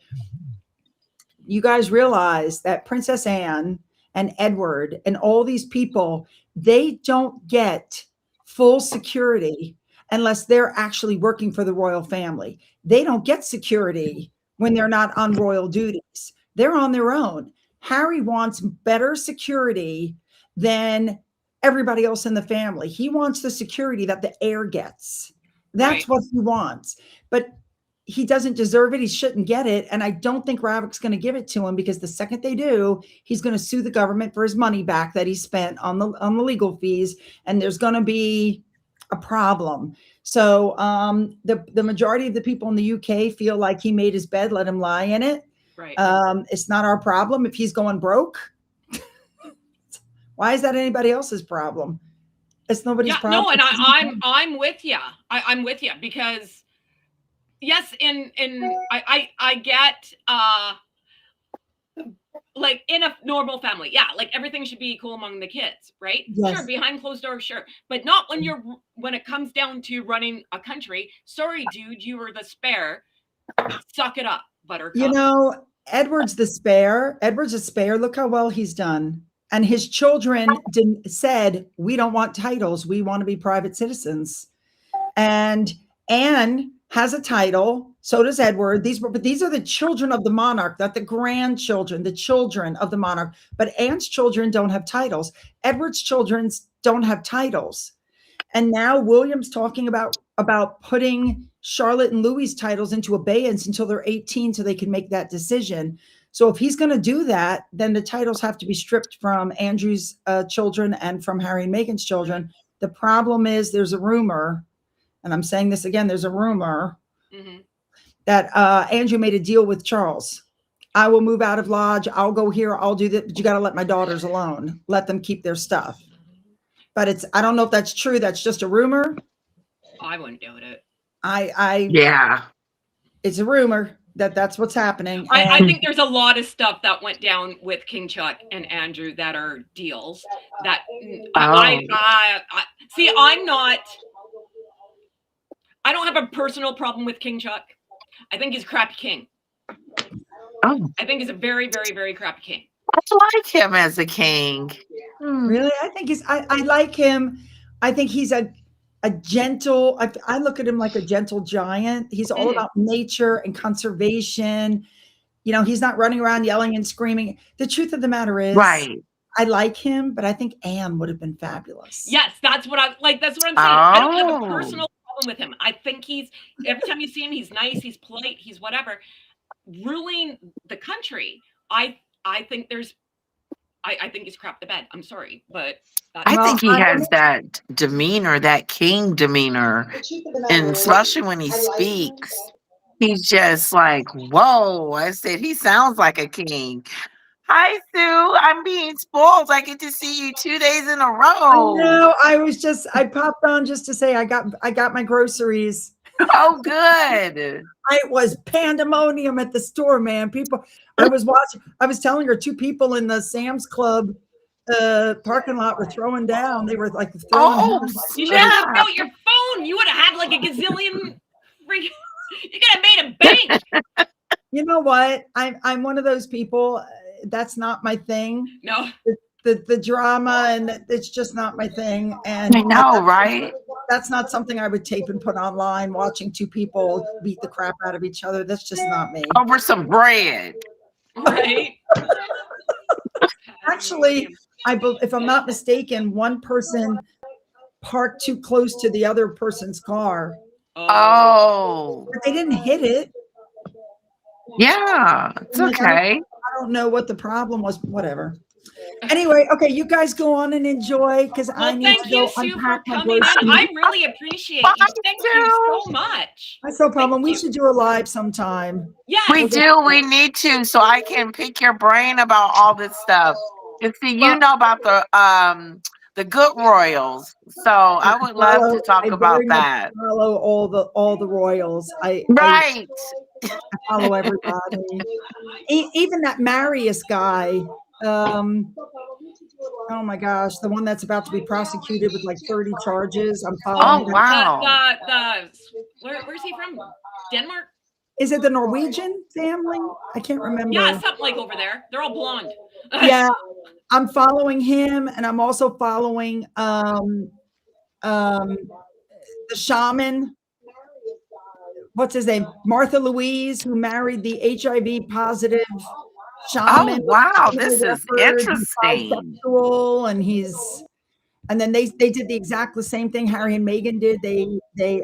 [SPEAKER 2] You guys realize that Princess Anne and Edward and all these people, they don't get full security unless they're actually working for the royal family. They don't get security when they're not on royal duties. They're on their own. Harry wants better security than everybody else in the family. He wants the security that the heir gets. That's what he wants. But he doesn't deserve it. He shouldn't get it. And I don't think Ravik's going to give it to him, because the second they do, he's going to sue the government for his money back that he spent on the legal fees. And there's going to be a problem. So the majority of the people in the UK feel like he made his bed, let him lie in it.
[SPEAKER 1] Right.
[SPEAKER 2] It's not our problem if he's going broke. Why is that anybody else's problem? It's nobody's problem.
[SPEAKER 1] No, and I'm with you. I'm with you, because yes, I get like in a normal family, like everything should be equal among the kids, right?
[SPEAKER 2] Yes.
[SPEAKER 1] Sure, behind closed doors, sure, but not when it comes down to running a country. Sorry, dude, you were the spare. Suck it up, buttercup.
[SPEAKER 2] Edward's the spare. Edward's a spare. Look how well he's done. And his children said, we don't want titles. We want to be private citizens. And Anne has a title. So does Edward. But these are the children of the monarch, not the grandchildren, the children of the monarch. But Anne's children don't have titles. Edward's children don't have titles. And now William's talking about putting Charlotte and Louis's titles into abeyance until they're 18 so they can make that decision. So if he's going to do that, then the titles have to be stripped from Andrew's children and from Harry and Meghan's children. The problem is there's a rumor, and I'm saying this again, there's a rumor that Andrew made a deal with Charles. I will move out of Lodge. I'll go here. I'll do that. But you got to let my daughters alone. Let them keep their stuff. But I don't know if that's true. That's just a rumor.
[SPEAKER 1] I wouldn't doubt it.
[SPEAKER 4] Yeah.
[SPEAKER 2] It's a rumor that's what's happening.
[SPEAKER 1] I think there's a lot of stuff that went down with King Chuck and Andrew that are deals that I see. I don't have a personal problem with King Chuck. I think he's a crappy king.
[SPEAKER 4] Oh,
[SPEAKER 1] I think he's a very, very, very crappy king.
[SPEAKER 4] I like him as a king.
[SPEAKER 2] Really, I think I like him. I think he's a gentle. I look at him like a gentle giant. He's all about nature and conservation. You know, he's not running around yelling and screaming. The truth of the matter is,
[SPEAKER 4] Right.
[SPEAKER 2] I like him, but I think Anne would have been fabulous.
[SPEAKER 1] Yes, that's what I'm saying. I don't have a
[SPEAKER 4] Oh.
[SPEAKER 1] personal problem with him. I think every time you see him, he's nice, he's polite, he's whatever. Ruling the country, I think I think he's crap the bed. I'm sorry, but
[SPEAKER 4] I think he has that demeanor, that king demeanor, and especially when he speaks, he's just like, whoa. I said, he sounds like a king. Hi, Sue. I'm being spoiled. I get to see you 2 days in a row.
[SPEAKER 2] No, I popped on just to say I got my groceries.
[SPEAKER 4] Oh, good.
[SPEAKER 2] It was pandemonium at the store, man. I was telling her 2 people in the Sam's Club parking lot were throwing down. They were like throwing down.
[SPEAKER 1] You should have left out your phone. You would have had like a gazillion freaking. You could have made a bank.
[SPEAKER 2] You know what? I'm one of those people. That's not my thing.
[SPEAKER 1] No.
[SPEAKER 2] The drama, and it's just not my thing. And
[SPEAKER 4] I know, right?
[SPEAKER 2] That's not something I would tape and put online. Watching 2 people beat the crap out of each other. That's just not me.
[SPEAKER 4] Over some bread.
[SPEAKER 1] Right.
[SPEAKER 2] Actually, if I'm not mistaken, one person parked too close to the other person's car.
[SPEAKER 4] Oh.
[SPEAKER 2] But they didn't hit it.
[SPEAKER 4] Yeah, it's okay.
[SPEAKER 2] I don't know what the problem was. Whatever. Anyway, okay, you guys go on and enjoy, because I need to go
[SPEAKER 1] Sue,
[SPEAKER 2] unpack
[SPEAKER 1] for
[SPEAKER 2] my
[SPEAKER 1] coming in.
[SPEAKER 2] groceries.
[SPEAKER 1] I really appreciate you. Thank you so much.
[SPEAKER 2] That's no problem. We should do a live sometime.
[SPEAKER 1] Yeah,
[SPEAKER 4] We do. We need to, so I can pick your brain about all this stuff. And see, you know about the good royals, so I would love to talk about that.
[SPEAKER 2] Follow all the royals.
[SPEAKER 4] Right.
[SPEAKER 2] I follow everybody. Even that Marius guy. Oh my gosh, the one that's about to be prosecuted with like 30 charges. I'm following.
[SPEAKER 4] Oh wow.
[SPEAKER 1] Where's he from? Denmark?
[SPEAKER 2] Is it the Norwegian family? I can't remember.
[SPEAKER 1] Yeah, something like over there. They're all blonde.
[SPEAKER 2] Yeah, I'm following him, and I'm also following the shaman. What's his name? Martha Louise, who married the HIV positive shaman.
[SPEAKER 4] Oh wow, this is interesting.
[SPEAKER 2] And then they did the exactly same thing Harry and Meghan did. They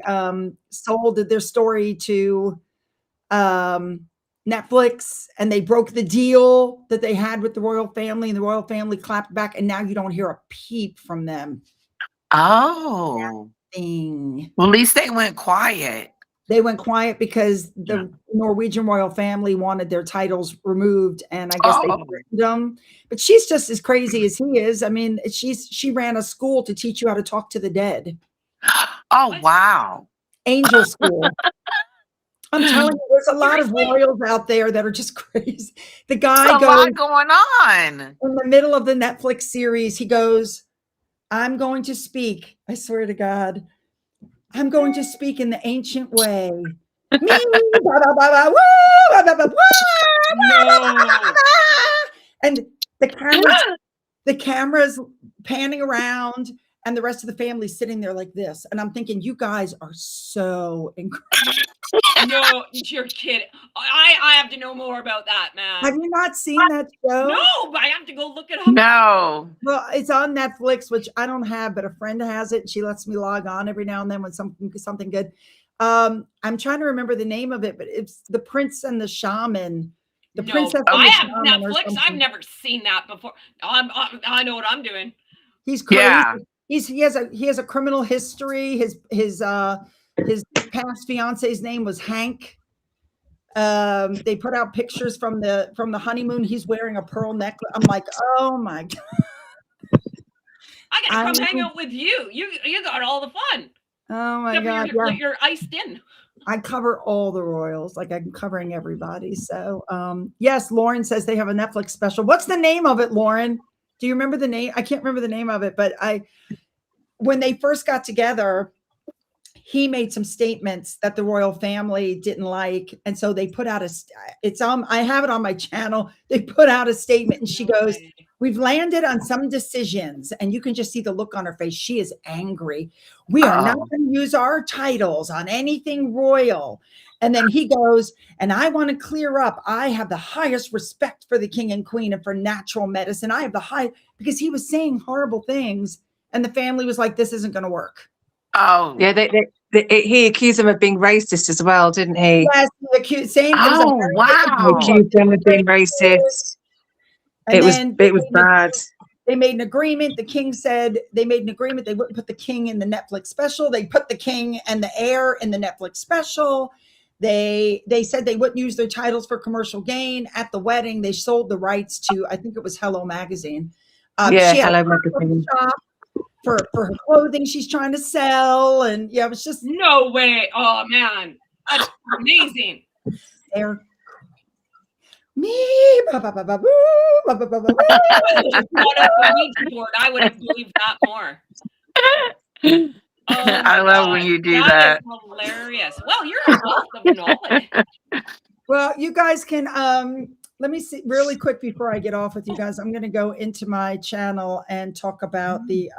[SPEAKER 2] sold their story to Netflix, and they broke the deal that they had with the royal family, and the royal family clapped back, and now you don't hear a peep from them.
[SPEAKER 4] Oh. Well, at least they went quiet.
[SPEAKER 2] They went quiet because the Norwegian royal family wanted their titles removed, and I guess they threatened them. But she's just as crazy as he is. I mean, she ran a school to teach you how to talk to the dead.
[SPEAKER 4] Oh wow.
[SPEAKER 2] Angel school. I'm telling you, there's a lot of royals out there that are just crazy. The guy
[SPEAKER 4] There's a lot going on.
[SPEAKER 2] In the middle of the Netflix series, he goes, I'm going to speak. I swear to God. I'm going to speak in the ancient way. And the camera's panning around, and the rest of the family sitting there like this. And I'm thinking, you guys are so incredible.
[SPEAKER 1] No, you're kidding. I have to know more about that, man.
[SPEAKER 2] Have you not seen that show?
[SPEAKER 1] No, but I have to go look it up.
[SPEAKER 4] No.
[SPEAKER 2] Well, it's on Netflix, which I don't have, but a friend has it. She lets me log on every now and then when something good. I'm trying to remember the name of it, but it's The Prince and the Shaman. The Princess.
[SPEAKER 1] I have Netflix. I've never seen that before. I know what I'm doing.
[SPEAKER 2] He's crazy. Yeah. He has a criminal history. His past fiance's name was Hank. They put out pictures from the honeymoon. He's wearing a pearl necklace. I'm like, oh my God.
[SPEAKER 1] I gotta come hang out with you. You got all the fun.
[SPEAKER 2] Oh my
[SPEAKER 1] Except
[SPEAKER 2] God. Yeah.
[SPEAKER 1] you're iced in.
[SPEAKER 2] I cover all the royals. Like I'm covering everybody. So yes, Lauren says they have a Netflix special. What's the name of it, Lauren? Do you remember the name? I can't remember the name of it, but when they first got together, he made some statements that the royal family didn't like. And so they put out I have it on my channel. They put out a statement and she goes, we've landed on some decisions, and you can just see the look on her face. She is angry. We are not going to use our titles on anything royal. And then he goes, and I want to clear up. I have the highest respect for the king and queen and for natural medicine. I have because he was saying horrible things. And the family was like, this isn't going to work.
[SPEAKER 5] Oh. Yeah, he accused him of being racist as well, didn't he?
[SPEAKER 2] Yes, he accused
[SPEAKER 5] wow. He accused him of being racist. It was bad.
[SPEAKER 2] They made an agreement. The king said they made an agreement. They wouldn't put the king in the Netflix special. They put the king and the heir in the Netflix special. They said they wouldn't use their titles for commercial gain. At the wedding, they sold the rights to, I think it was Hello Magazine.
[SPEAKER 5] Hello Magazine.
[SPEAKER 2] For her clothing she's trying to sell. And yeah, it was just.
[SPEAKER 1] No way. Oh, man. That's amazing.
[SPEAKER 2] They're me.
[SPEAKER 1] I would have believed that more.
[SPEAKER 4] I love when you do that.
[SPEAKER 1] Is hilarious. Well, you're a wealth of knowledge.
[SPEAKER 2] Well, you guys can let me see really quick before I get off with you guys. I'm going to go into my channel and talk about the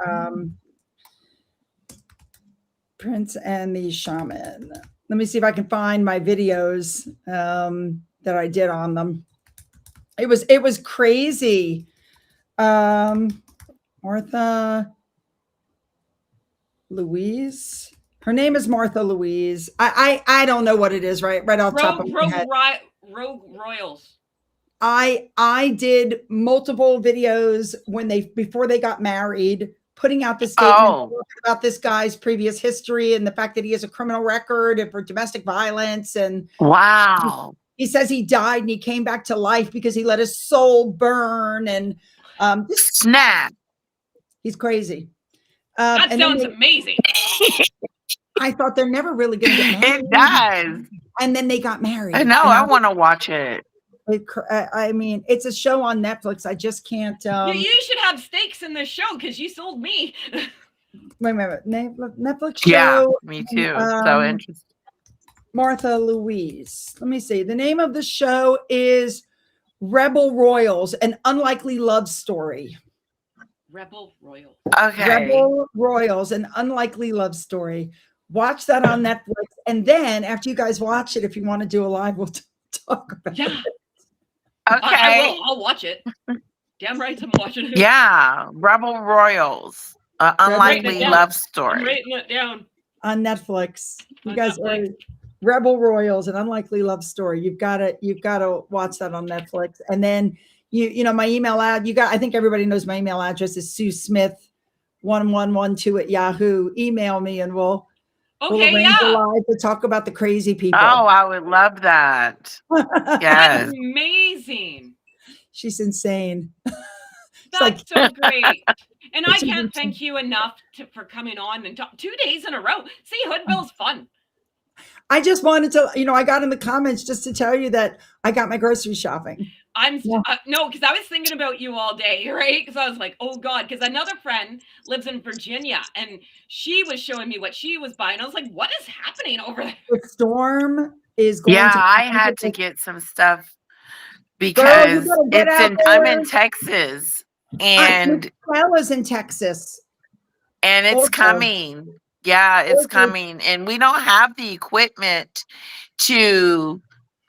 [SPEAKER 2] Prince and the Shaman. Let me see if I can find my videos that I did on them. It was crazy. Martha Louise. Her name is Martha Louise. I don't know what it is right off top of my head.
[SPEAKER 1] Rogue Royals.
[SPEAKER 2] I did multiple videos before they got married, putting out the statement about this guy's previous history and the fact that he has a criminal record and for domestic violence. And
[SPEAKER 4] wow.
[SPEAKER 2] He says he died and he came back to life because he let his soul burn. And
[SPEAKER 4] snap.
[SPEAKER 2] He's crazy.
[SPEAKER 1] That sounds amazing.
[SPEAKER 2] I thought they're never really going to get married.
[SPEAKER 4] It does.
[SPEAKER 2] And then they got married.
[SPEAKER 4] I know. I want to watch it.
[SPEAKER 2] I mean, it's a show on Netflix. I just can't.
[SPEAKER 1] You should have stakes in this show because you sold me.
[SPEAKER 2] Wait. Netflix show.
[SPEAKER 4] Yeah, me too. So interesting.
[SPEAKER 2] Martha Louise. Let me see. The name of the show is Rebel Royals, an unlikely love story.
[SPEAKER 1] Rebel Royals.
[SPEAKER 4] Okay.
[SPEAKER 2] Rebel Royals, an unlikely love story. Watch that on Netflix. And then after you guys watch it, if you want to do a live, we'll talk about it.
[SPEAKER 4] Okay.
[SPEAKER 1] I will. I'll watch it. Damn right I'm watching it.
[SPEAKER 4] Yeah. Rebel Royals, unlikely love story.
[SPEAKER 1] I'm writing it down.
[SPEAKER 2] On Netflix. You guys are Rebel Royals, an unlikely love story. You've got to watch that on Netflix. And then you know my email ad. I think everybody knows my email address is SueSmith1112@Yahoo. Email me and we'll arrange a live to talk about the crazy people.
[SPEAKER 4] Oh, I would love that. Yes.
[SPEAKER 1] That's amazing.
[SPEAKER 2] She's insane.
[SPEAKER 1] That's so great. And I can't thank you enough for coming on and 2 days in a row. See, Hoodville's fun.
[SPEAKER 2] I just wanted to, I got in the comments just to tell you that I got my grocery shopping.
[SPEAKER 1] No, because I was thinking about you all day, right? Because I was like, oh God, because another friend lives in Virginia and she was showing me what she was buying. I was like, what is happening over there?
[SPEAKER 2] The storm is going
[SPEAKER 4] I had to get some stuff because I'm in Texas and
[SPEAKER 2] Bella's in Texas.
[SPEAKER 4] And it's coming. Yeah, it's coming. And we don't have the equipment to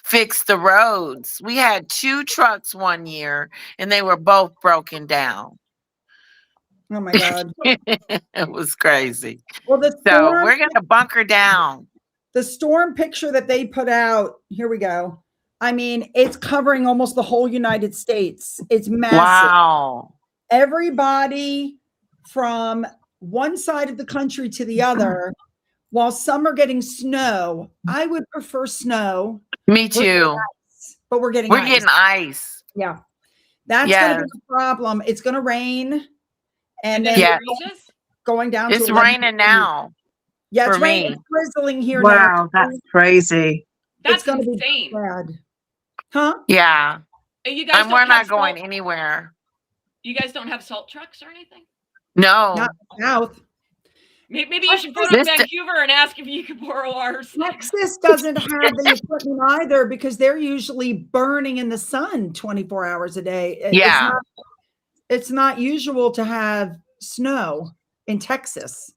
[SPEAKER 4] fix the roads. We had 2 trucks one year and they were both broken down.
[SPEAKER 2] Oh my God.
[SPEAKER 4] It was crazy.
[SPEAKER 2] Well,
[SPEAKER 4] so we're going to bunker down.
[SPEAKER 2] The storm picture that they put out, here we go. I mean, it's covering almost the whole United States. It's massive.
[SPEAKER 4] Wow.
[SPEAKER 2] Everybody from one side of the country to the other, while some are getting snow, I would prefer snow.
[SPEAKER 4] Me
[SPEAKER 2] We're getting
[SPEAKER 4] too.
[SPEAKER 2] ice, but we're getting
[SPEAKER 4] We're
[SPEAKER 2] ice.
[SPEAKER 4] getting ice.
[SPEAKER 2] Yeah. That's going to
[SPEAKER 4] Yes.
[SPEAKER 2] be the problem. It's going to rain, and
[SPEAKER 1] then
[SPEAKER 2] then
[SPEAKER 4] Yeah.
[SPEAKER 1] freezes?
[SPEAKER 2] going down to
[SPEAKER 4] It's
[SPEAKER 2] 11
[SPEAKER 4] raining
[SPEAKER 2] degrees.
[SPEAKER 4] now
[SPEAKER 2] Yeah, it's
[SPEAKER 4] for
[SPEAKER 2] raining.
[SPEAKER 4] me.
[SPEAKER 2] It's drizzling here now.
[SPEAKER 5] Wow, that's crazy.
[SPEAKER 1] That's
[SPEAKER 2] It's going to be
[SPEAKER 1] insane.
[SPEAKER 2] bad. Huh?
[SPEAKER 4] Yeah.
[SPEAKER 1] You guys
[SPEAKER 4] And
[SPEAKER 1] don't
[SPEAKER 4] we're not
[SPEAKER 1] have
[SPEAKER 4] going
[SPEAKER 1] salt.
[SPEAKER 4] anywhere.
[SPEAKER 1] You guys don't have salt trucks or anything?
[SPEAKER 4] No.
[SPEAKER 2] Not south.
[SPEAKER 1] Maybe you should phone up
[SPEAKER 4] This-
[SPEAKER 1] Vancouver and ask if you could borrow ours.
[SPEAKER 2] Texas doesn't have the equipment either because they're usually burning in the sun 24 hours a day.
[SPEAKER 4] Yeah.
[SPEAKER 2] It's not usual to have snow in Texas.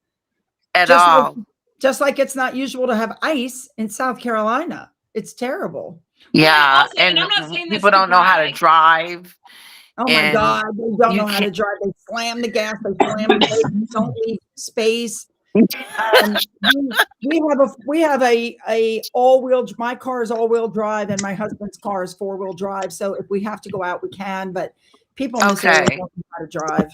[SPEAKER 4] At
[SPEAKER 2] Just
[SPEAKER 4] all.
[SPEAKER 2] Just like it's not usual to have ice in South Carolina. It's terrible.
[SPEAKER 4] Yeah.
[SPEAKER 1] Also, and I'm not saying this
[SPEAKER 4] people
[SPEAKER 1] to
[SPEAKER 4] don't know how to
[SPEAKER 1] brag.
[SPEAKER 4] drive.
[SPEAKER 2] Oh my
[SPEAKER 4] And
[SPEAKER 2] God, they don't
[SPEAKER 4] you
[SPEAKER 2] know how to
[SPEAKER 4] can't-
[SPEAKER 2] drive. They slam the gas, they slam the brakes, don't leave space. We have a all-wheel. My car is all-wheel drive, and my husband's car is four-wheel drive. So if we have to go out, we can. But people in this area
[SPEAKER 4] Okay.
[SPEAKER 2] don't know how to drive.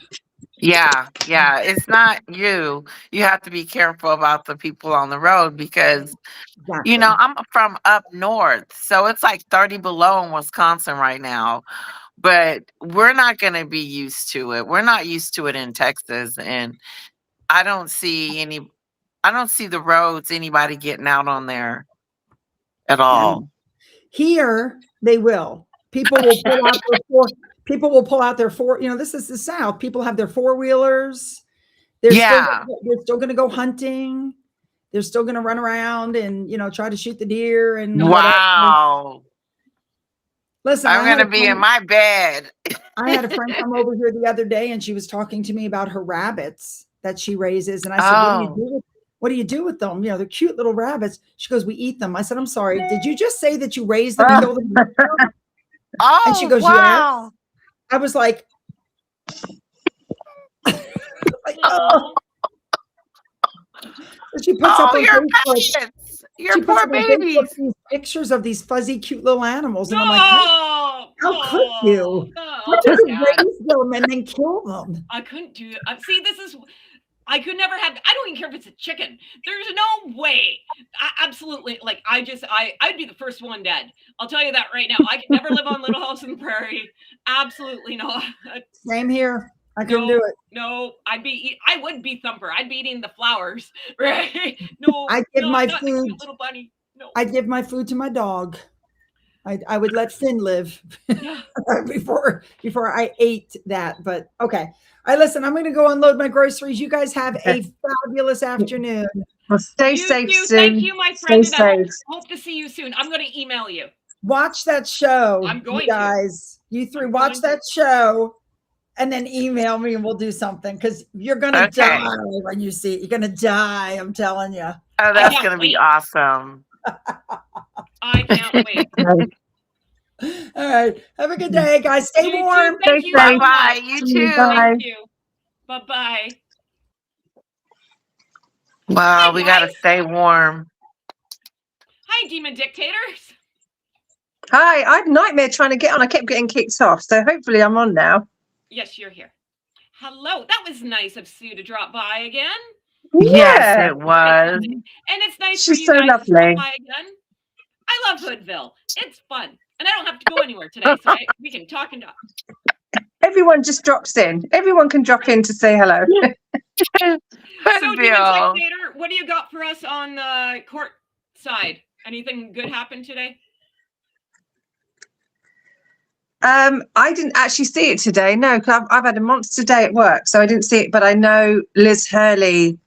[SPEAKER 4] Yeah. Yeah. It's not you. You have to be careful about the people on the road because,
[SPEAKER 2] Exactly.
[SPEAKER 4] you know, I'm from up north. So it's like 30 below in Wisconsin right now. But we're not going to be used to it. We're not used to it in Texas. And I don't see the roads, anybody getting out on there at all.
[SPEAKER 2] Here they will. People will pull out their four. People will pull out their four. You know, this is the South. People have their four-wheelers. They're still going to go hunting. They're still going to run around and try to shoot the deer and whatever.
[SPEAKER 4] Wow.
[SPEAKER 2] Listen,
[SPEAKER 4] I'm going to be in my bed.
[SPEAKER 2] I had a friend come over here the other day, and she was talking to me about her rabbits that she raises, and I said, What do you do with them? They're cute little rabbits. She goes, we eat them. I said, I'm sorry. Did you just say that you raise them and kill them?
[SPEAKER 4] Oh,
[SPEAKER 2] and she goes,
[SPEAKER 4] wow.
[SPEAKER 2] Yes. I was like,
[SPEAKER 1] Oh.
[SPEAKER 2] She puts up on
[SPEAKER 4] your
[SPEAKER 2] Facebook.
[SPEAKER 4] pets. Your poor
[SPEAKER 2] On Facebook
[SPEAKER 4] babies.
[SPEAKER 2] these pictures of these fuzzy, cute little animals, and I'm like,
[SPEAKER 1] No,
[SPEAKER 2] how could you?
[SPEAKER 1] no,
[SPEAKER 2] How could you
[SPEAKER 1] God.
[SPEAKER 2] raise them and then kill them?
[SPEAKER 1] I couldn't do it. See, I could never have. I don't even care if it's a chicken. There's no way. Absolutely. Like I'd be the first one dead. I'll tell you that right now. I could never live on Little House on the Prairie. Absolutely not.
[SPEAKER 2] Same here. I couldn't do it.
[SPEAKER 1] No, I would be Thumper. I'd be eating the flowers, right? No,
[SPEAKER 2] I give my
[SPEAKER 1] not the
[SPEAKER 2] food.
[SPEAKER 1] cute little bunny. No,
[SPEAKER 2] I give my food to my dog. I would let Finn live
[SPEAKER 1] yeah.
[SPEAKER 2] before I ate that. But okay. Listen, I'm going to go unload my groceries. You guys have a fabulous afternoon.
[SPEAKER 5] Well, stay
[SPEAKER 1] You
[SPEAKER 5] safe
[SPEAKER 1] too.
[SPEAKER 5] soon.
[SPEAKER 1] Thank you, my friend.
[SPEAKER 5] Stay
[SPEAKER 1] And I
[SPEAKER 5] safe.
[SPEAKER 1] hope to see you soon. I'm going to email you.
[SPEAKER 2] Watch that show.
[SPEAKER 1] I'm going
[SPEAKER 2] you guys. You three watch that show and then email me and we'll do something because you're going to die when you see it. You're going to die. I'm telling you.
[SPEAKER 4] Oh, that's going to be awesome.
[SPEAKER 1] I can't wait.
[SPEAKER 2] All right. Have a good day, guys. Stay warm.
[SPEAKER 1] Thank you.
[SPEAKER 4] Bye-bye. You too.
[SPEAKER 1] Thank you. Bye-bye.
[SPEAKER 4] Wow, we got to stay warm.
[SPEAKER 1] Hi, Demon Dictators.
[SPEAKER 5] Hi, I had a nightmare trying to get on. I kept getting kicked off. So hopefully I'm on now.
[SPEAKER 1] Yes, you're here. Hello. That was nice of Sue to drop by again.
[SPEAKER 4] Yes, it was.
[SPEAKER 1] And it's nice
[SPEAKER 5] She's
[SPEAKER 1] for you
[SPEAKER 5] so
[SPEAKER 1] guys
[SPEAKER 5] lovely.
[SPEAKER 1] to stop by again. I love Hoodville. It's fun. And I don't have to go anywhere today, so we can talk and talk.
[SPEAKER 5] Everyone just drops in. Everyone can drop in to say hello.
[SPEAKER 1] So, Demon
[SPEAKER 4] Bill.
[SPEAKER 1] Dictator, what do you got for us on the court side? Anything good happen today?
[SPEAKER 5] I didn't actually see it today. No, because I've had a monster day at work, so I didn't see it. But I know Liz Hurley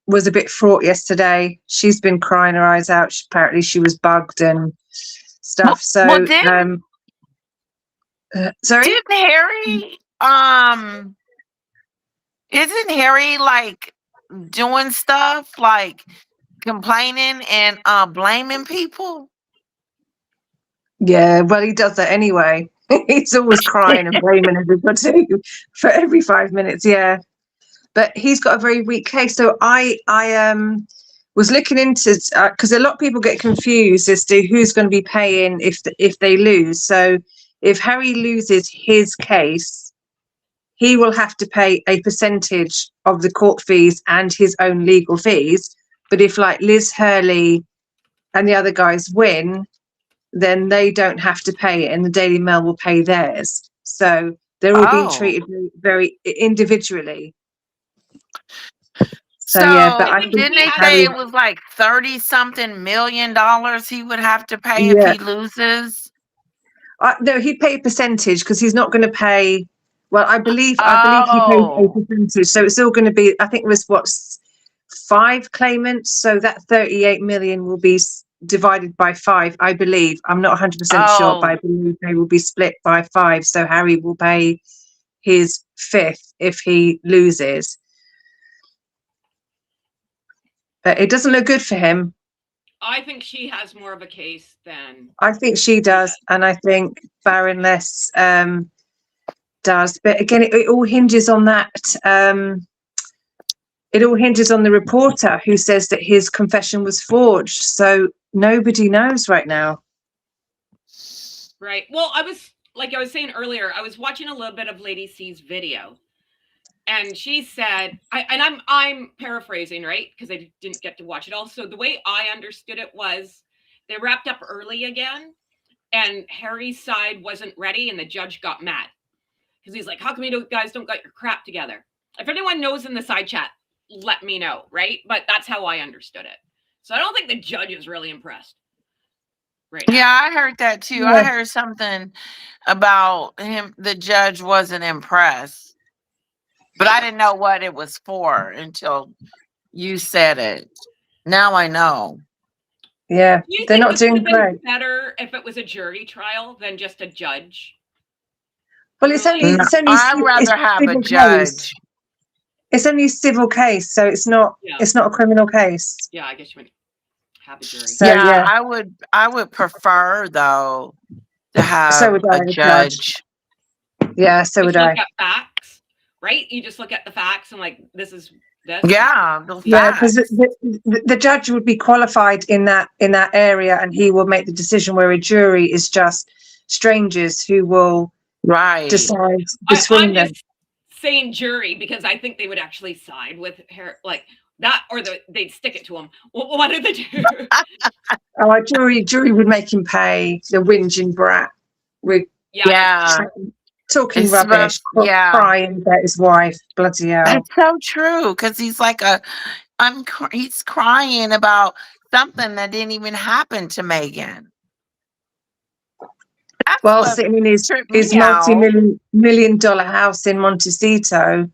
[SPEAKER 5] was a bit fraught yesterday. She's been crying her eyes out. Apparently, she was bugged and stuff. So, sorry.
[SPEAKER 4] Didn't Harry? Isn't Harry like doing stuff like complaining and blaming people?
[SPEAKER 5] Yeah, well, he does that anyway. He's always crying and blaming everybody for every 5 minutes. Yeah, but he's got a very weak case. So I was looking into because a lot of people get confused as to who's going to be paying if they lose. So if Harry loses his case, he will have to pay a percentage of the court fees and his own legal fees. But if like Liz Hurley and the other guys win, then they don't have to pay it, and the Daily Mail will pay theirs. So they're all being
[SPEAKER 4] Oh,
[SPEAKER 5] treated very, very individually. So
[SPEAKER 4] so
[SPEAKER 5] yeah, but I
[SPEAKER 1] think
[SPEAKER 5] think
[SPEAKER 4] didn't they say
[SPEAKER 5] Harry,
[SPEAKER 4] it was like 30-something million he would have to pay if
[SPEAKER 5] yeah,
[SPEAKER 4] he loses?
[SPEAKER 5] no, he'd pay a percentage because he's not going to pay. Well, I believe he pays a
[SPEAKER 4] Oh,
[SPEAKER 5] percentage, so it's all going to be. I think it was what's 5 claimants, so that 38 million will be divided by 5. I believe. I'm not 100% sure, but I
[SPEAKER 4] oh,
[SPEAKER 5] believe they will be split by 5. So Harry will pay his fifth if he loses. But it doesn't look good for him.
[SPEAKER 1] I think she has more of a case than
[SPEAKER 5] I think she does, and I think Baroness does. But again, it all hinges on that. It all hinges on the reporter who says that his confession was forged. So nobody knows right now.
[SPEAKER 1] right. Well, I was saying earlier, I was watching a little bit of Lady C's video, and she said, I'm paraphrasing, right? Because I didn't get to watch it all. So the way I understood it was they wrapped up early again, and Harry's side wasn't ready, and the judge got mad because he's like, "How come you guys don't got your crap together?" If anyone knows in the side chat, let me know, right? But that's how I understood it. So I don't think the judge is really impressed right now.
[SPEAKER 4] yeah, I heard that too. I
[SPEAKER 5] Yeah.
[SPEAKER 4] heard something about him. The judge wasn't impressed, but I didn't know what it was for until you said it. Now I know.
[SPEAKER 5] Yeah,
[SPEAKER 1] Do you
[SPEAKER 5] they're
[SPEAKER 1] think
[SPEAKER 5] not
[SPEAKER 1] this would
[SPEAKER 5] doing
[SPEAKER 1] have been
[SPEAKER 5] great.
[SPEAKER 1] better if it was a jury trial than just a judge?
[SPEAKER 5] Well, it's
[SPEAKER 1] Ruling?
[SPEAKER 5] only
[SPEAKER 4] No,
[SPEAKER 5] it's only
[SPEAKER 4] I'd
[SPEAKER 5] it's
[SPEAKER 4] rather
[SPEAKER 5] a
[SPEAKER 4] have a
[SPEAKER 5] civil case.
[SPEAKER 4] judge.
[SPEAKER 5] It's only a civil case, so it's not
[SPEAKER 1] Yeah.
[SPEAKER 5] a criminal case.
[SPEAKER 1] Yeah, I guess you would have a jury.
[SPEAKER 5] So
[SPEAKER 4] Yeah,
[SPEAKER 5] yeah,
[SPEAKER 4] I would prefer though to
[SPEAKER 5] so
[SPEAKER 4] have
[SPEAKER 5] would
[SPEAKER 4] a
[SPEAKER 5] I, the judge.
[SPEAKER 4] judge.
[SPEAKER 5] Yeah, so
[SPEAKER 1] Just
[SPEAKER 5] would
[SPEAKER 1] look
[SPEAKER 5] I.
[SPEAKER 1] at facts, right? You just look at the facts and like, this is this.
[SPEAKER 4] Yeah, the
[SPEAKER 5] Yeah, because
[SPEAKER 4] facts.
[SPEAKER 5] the judge would be qualified in that area, and he will make the decision. Where a jury is just strangers who will
[SPEAKER 4] Right.
[SPEAKER 5] decide
[SPEAKER 1] I'm
[SPEAKER 5] between them.
[SPEAKER 1] just saying jury because I think they would actually side with her, like that, or they'd stick it to him. What do they do?
[SPEAKER 5] Oh, a jury would make him pay the whinging brat. We're
[SPEAKER 4] Yeah.
[SPEAKER 5] talking
[SPEAKER 4] It's
[SPEAKER 5] rubbish,
[SPEAKER 4] yeah.
[SPEAKER 5] crying about his wife. Bloody hell.
[SPEAKER 4] That's so true because he's like he's crying about something that didn't even happen to Meghan. That's
[SPEAKER 5] Well,
[SPEAKER 4] what
[SPEAKER 5] sitting in his
[SPEAKER 4] tripped me out.
[SPEAKER 5] multi-million dollar house in Montecito,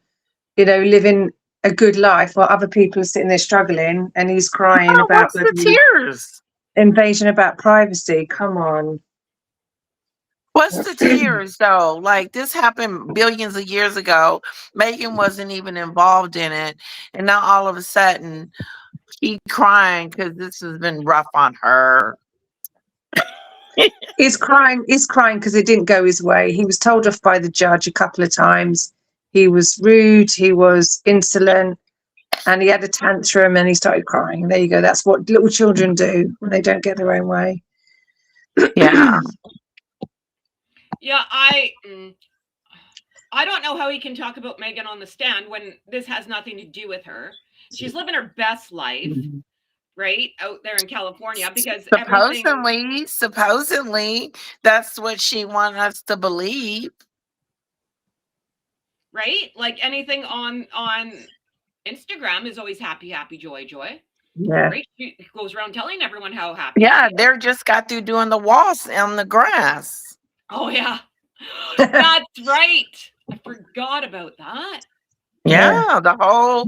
[SPEAKER 5] living a good life while other people are sitting there struggling, and he's crying
[SPEAKER 4] Oh,
[SPEAKER 5] about
[SPEAKER 4] what's the
[SPEAKER 5] bloody
[SPEAKER 4] tears?
[SPEAKER 5] invasion about privacy. Come on.
[SPEAKER 4] What's the tears though? Like this happened billions of years ago. Megan wasn't even involved in it, and now all of a sudden she's crying because this has been rough on her.
[SPEAKER 5] He's crying because it didn't go his way. He was told off by the judge a couple of times. He was rude, he was insolent, and he had a tantrum and he started crying. There you go. That's what little children do when they don't get their own way.
[SPEAKER 4] Yeah.
[SPEAKER 1] Yeah, I don't know how he can talk about Meghan on the stand when this has nothing to do with her. She's living her best life, right, out there in California because
[SPEAKER 4] Supposedly, that's what she wants us to believe.
[SPEAKER 1] right? Like anything on Instagram is always happy, happy, joy, joy.
[SPEAKER 5] Yeah.
[SPEAKER 1] Right? She goes around telling everyone how happy.
[SPEAKER 4] Yeah,
[SPEAKER 1] she is.
[SPEAKER 4] they're just got through doing the waltz on the grass.
[SPEAKER 1] Oh yeah, that's right. I forgot about that.
[SPEAKER 4] Yeah, the whole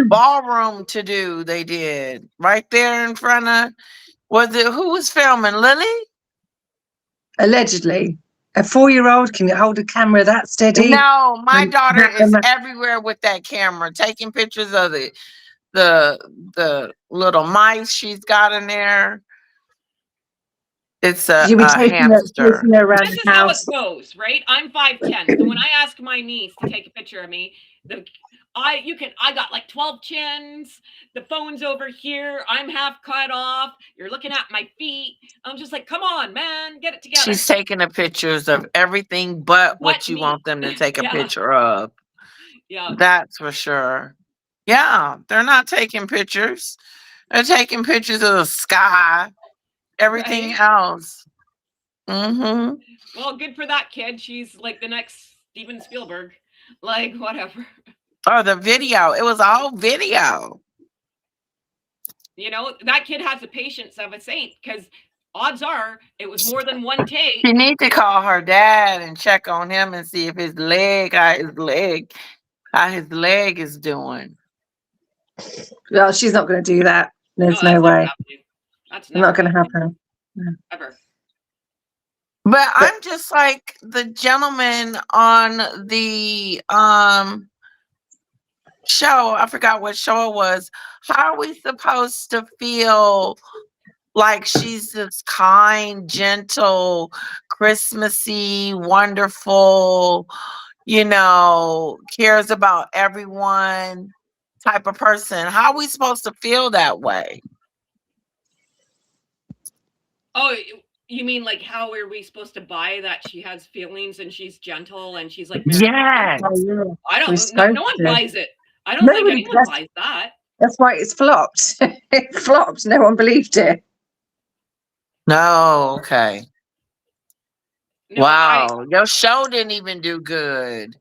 [SPEAKER 4] ballroom to do they did right there in front of. Who was filming? Lily?
[SPEAKER 5] Allegedly. A 4-year-old can hold a camera that steady.
[SPEAKER 4] No, my
[SPEAKER 5] And
[SPEAKER 4] daughter is everywhere with that camera, taking pictures of the little mice she's got in there. It's a hamster.
[SPEAKER 5] taking her around
[SPEAKER 1] This is
[SPEAKER 5] the
[SPEAKER 1] how it
[SPEAKER 5] house.
[SPEAKER 1] goes, right? I'm 5'10", so when I ask my niece to take a picture of me, I got like 12 chins. The phone's over here. I'm half cut off. You're looking at my feet. I'm just like, come on, man, get it together.
[SPEAKER 4] She's taking the pictures of everything but what you
[SPEAKER 1] me.
[SPEAKER 4] want them to take a
[SPEAKER 1] Yeah.
[SPEAKER 4] picture of.
[SPEAKER 1] Yeah.
[SPEAKER 4] That's for sure. Yeah, they're not taking pictures. They're taking pictures of the sky everything
[SPEAKER 1] Right?
[SPEAKER 4] else. Mm-hmm.
[SPEAKER 1] Well, good for that kid. She's like the next Steven Spielberg. Like, whatever.
[SPEAKER 4] Or the video. It was all video.
[SPEAKER 1] You know, that kid has the patience of a saint because odds are it was more than one take.
[SPEAKER 4] You need to call her dad and check on him and see if how his leg is doing.
[SPEAKER 5] Well, she's not going to do that. There's
[SPEAKER 1] that's
[SPEAKER 5] no
[SPEAKER 1] never
[SPEAKER 5] way.
[SPEAKER 1] happening. That's
[SPEAKER 5] Not
[SPEAKER 1] never
[SPEAKER 5] going to
[SPEAKER 1] happening,
[SPEAKER 5] happen.
[SPEAKER 1] ever.
[SPEAKER 4] But I'm just like the gentleman on the show. I forgot what show it was. How are we supposed to feel like she's this kind, gentle, Christmassy, wonderful, cares about everyone type of person? How are we supposed to feel that way?
[SPEAKER 1] Oh, you mean like how are we supposed to buy that she has feelings and she's gentle and she's like Mary?
[SPEAKER 4] Yes.
[SPEAKER 1] I
[SPEAKER 5] We're
[SPEAKER 1] don't.
[SPEAKER 5] supposed
[SPEAKER 1] No one
[SPEAKER 5] to.
[SPEAKER 1] buys it. I don't think
[SPEAKER 5] Nobody
[SPEAKER 1] anyone
[SPEAKER 5] does.
[SPEAKER 1] buys that.
[SPEAKER 5] That's why it's flopped. It flopped. No one believed it.
[SPEAKER 4] No, okay.
[SPEAKER 1] No,
[SPEAKER 4] Wow, your show didn't even do good.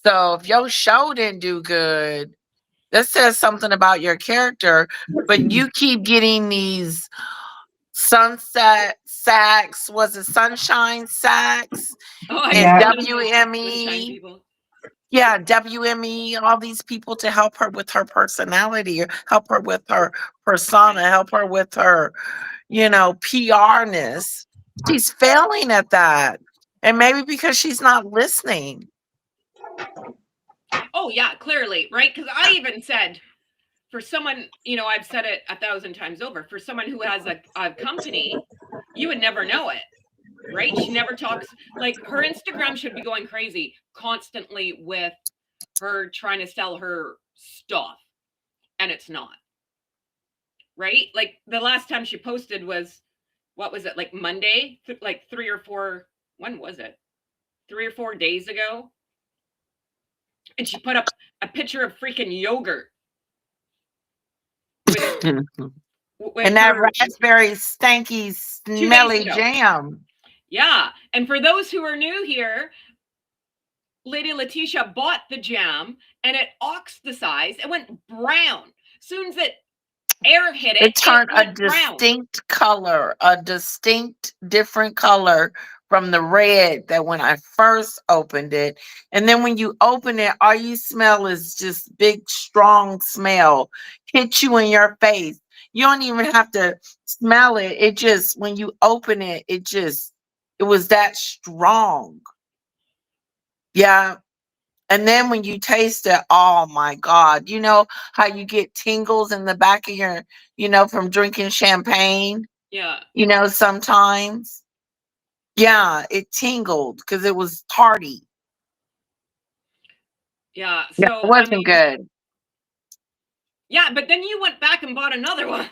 [SPEAKER 4] So if your show didn't do good, that says something about your character. But you keep getting these sunset sacks. Was it sunshine sacks?
[SPEAKER 1] I
[SPEAKER 4] And
[SPEAKER 5] Yeah.
[SPEAKER 1] still listen to Sunshine
[SPEAKER 4] WME.
[SPEAKER 1] people.
[SPEAKER 4] Yeah, WME, all these people to help her with her personality, help her with her persona, help her with her, PR-ness. She's failing at that. And maybe because she's not listening.
[SPEAKER 1] Oh yeah, clearly, right? Because I even said, for someone, I've said it 1,000 times over. For someone who has a company, you would never know it, right? She never talks. Like her Instagram should be going crazy constantly with her trying to sell her stuff, and it's not. Right? Like the last time she posted was, what was it, like Monday? Like 3 or 4, when was it? 3 or 4 days ago. And she put up a picture of freaking yogurt. With
[SPEAKER 4] And that
[SPEAKER 1] her
[SPEAKER 4] raspberry stanky
[SPEAKER 1] 2 days
[SPEAKER 4] smelly
[SPEAKER 1] ago.
[SPEAKER 4] jam.
[SPEAKER 1] Yeah. And for those who are new here, Lady Letitia bought the jam and it oxidized. It went brown. Soon as air hit
[SPEAKER 4] It turned a
[SPEAKER 1] went brown.
[SPEAKER 4] distinct color, a distinct different color from the red that when I first opened it. And then when you open it, all you smell is just big, strong smell hit you in your face. You don't even have to smell it. It just, when you open it, it was that strong. Yeah. And then when you taste it, oh my God, you know how you get tingles in the back of your, from drinking champagne?
[SPEAKER 1] Yeah.
[SPEAKER 4] Sometimes. Yeah, it tingled because it was tardy.
[SPEAKER 1] Yeah.
[SPEAKER 4] Yeah,
[SPEAKER 1] So
[SPEAKER 4] it wasn't good.
[SPEAKER 1] Yeah, but then you went back and bought another one.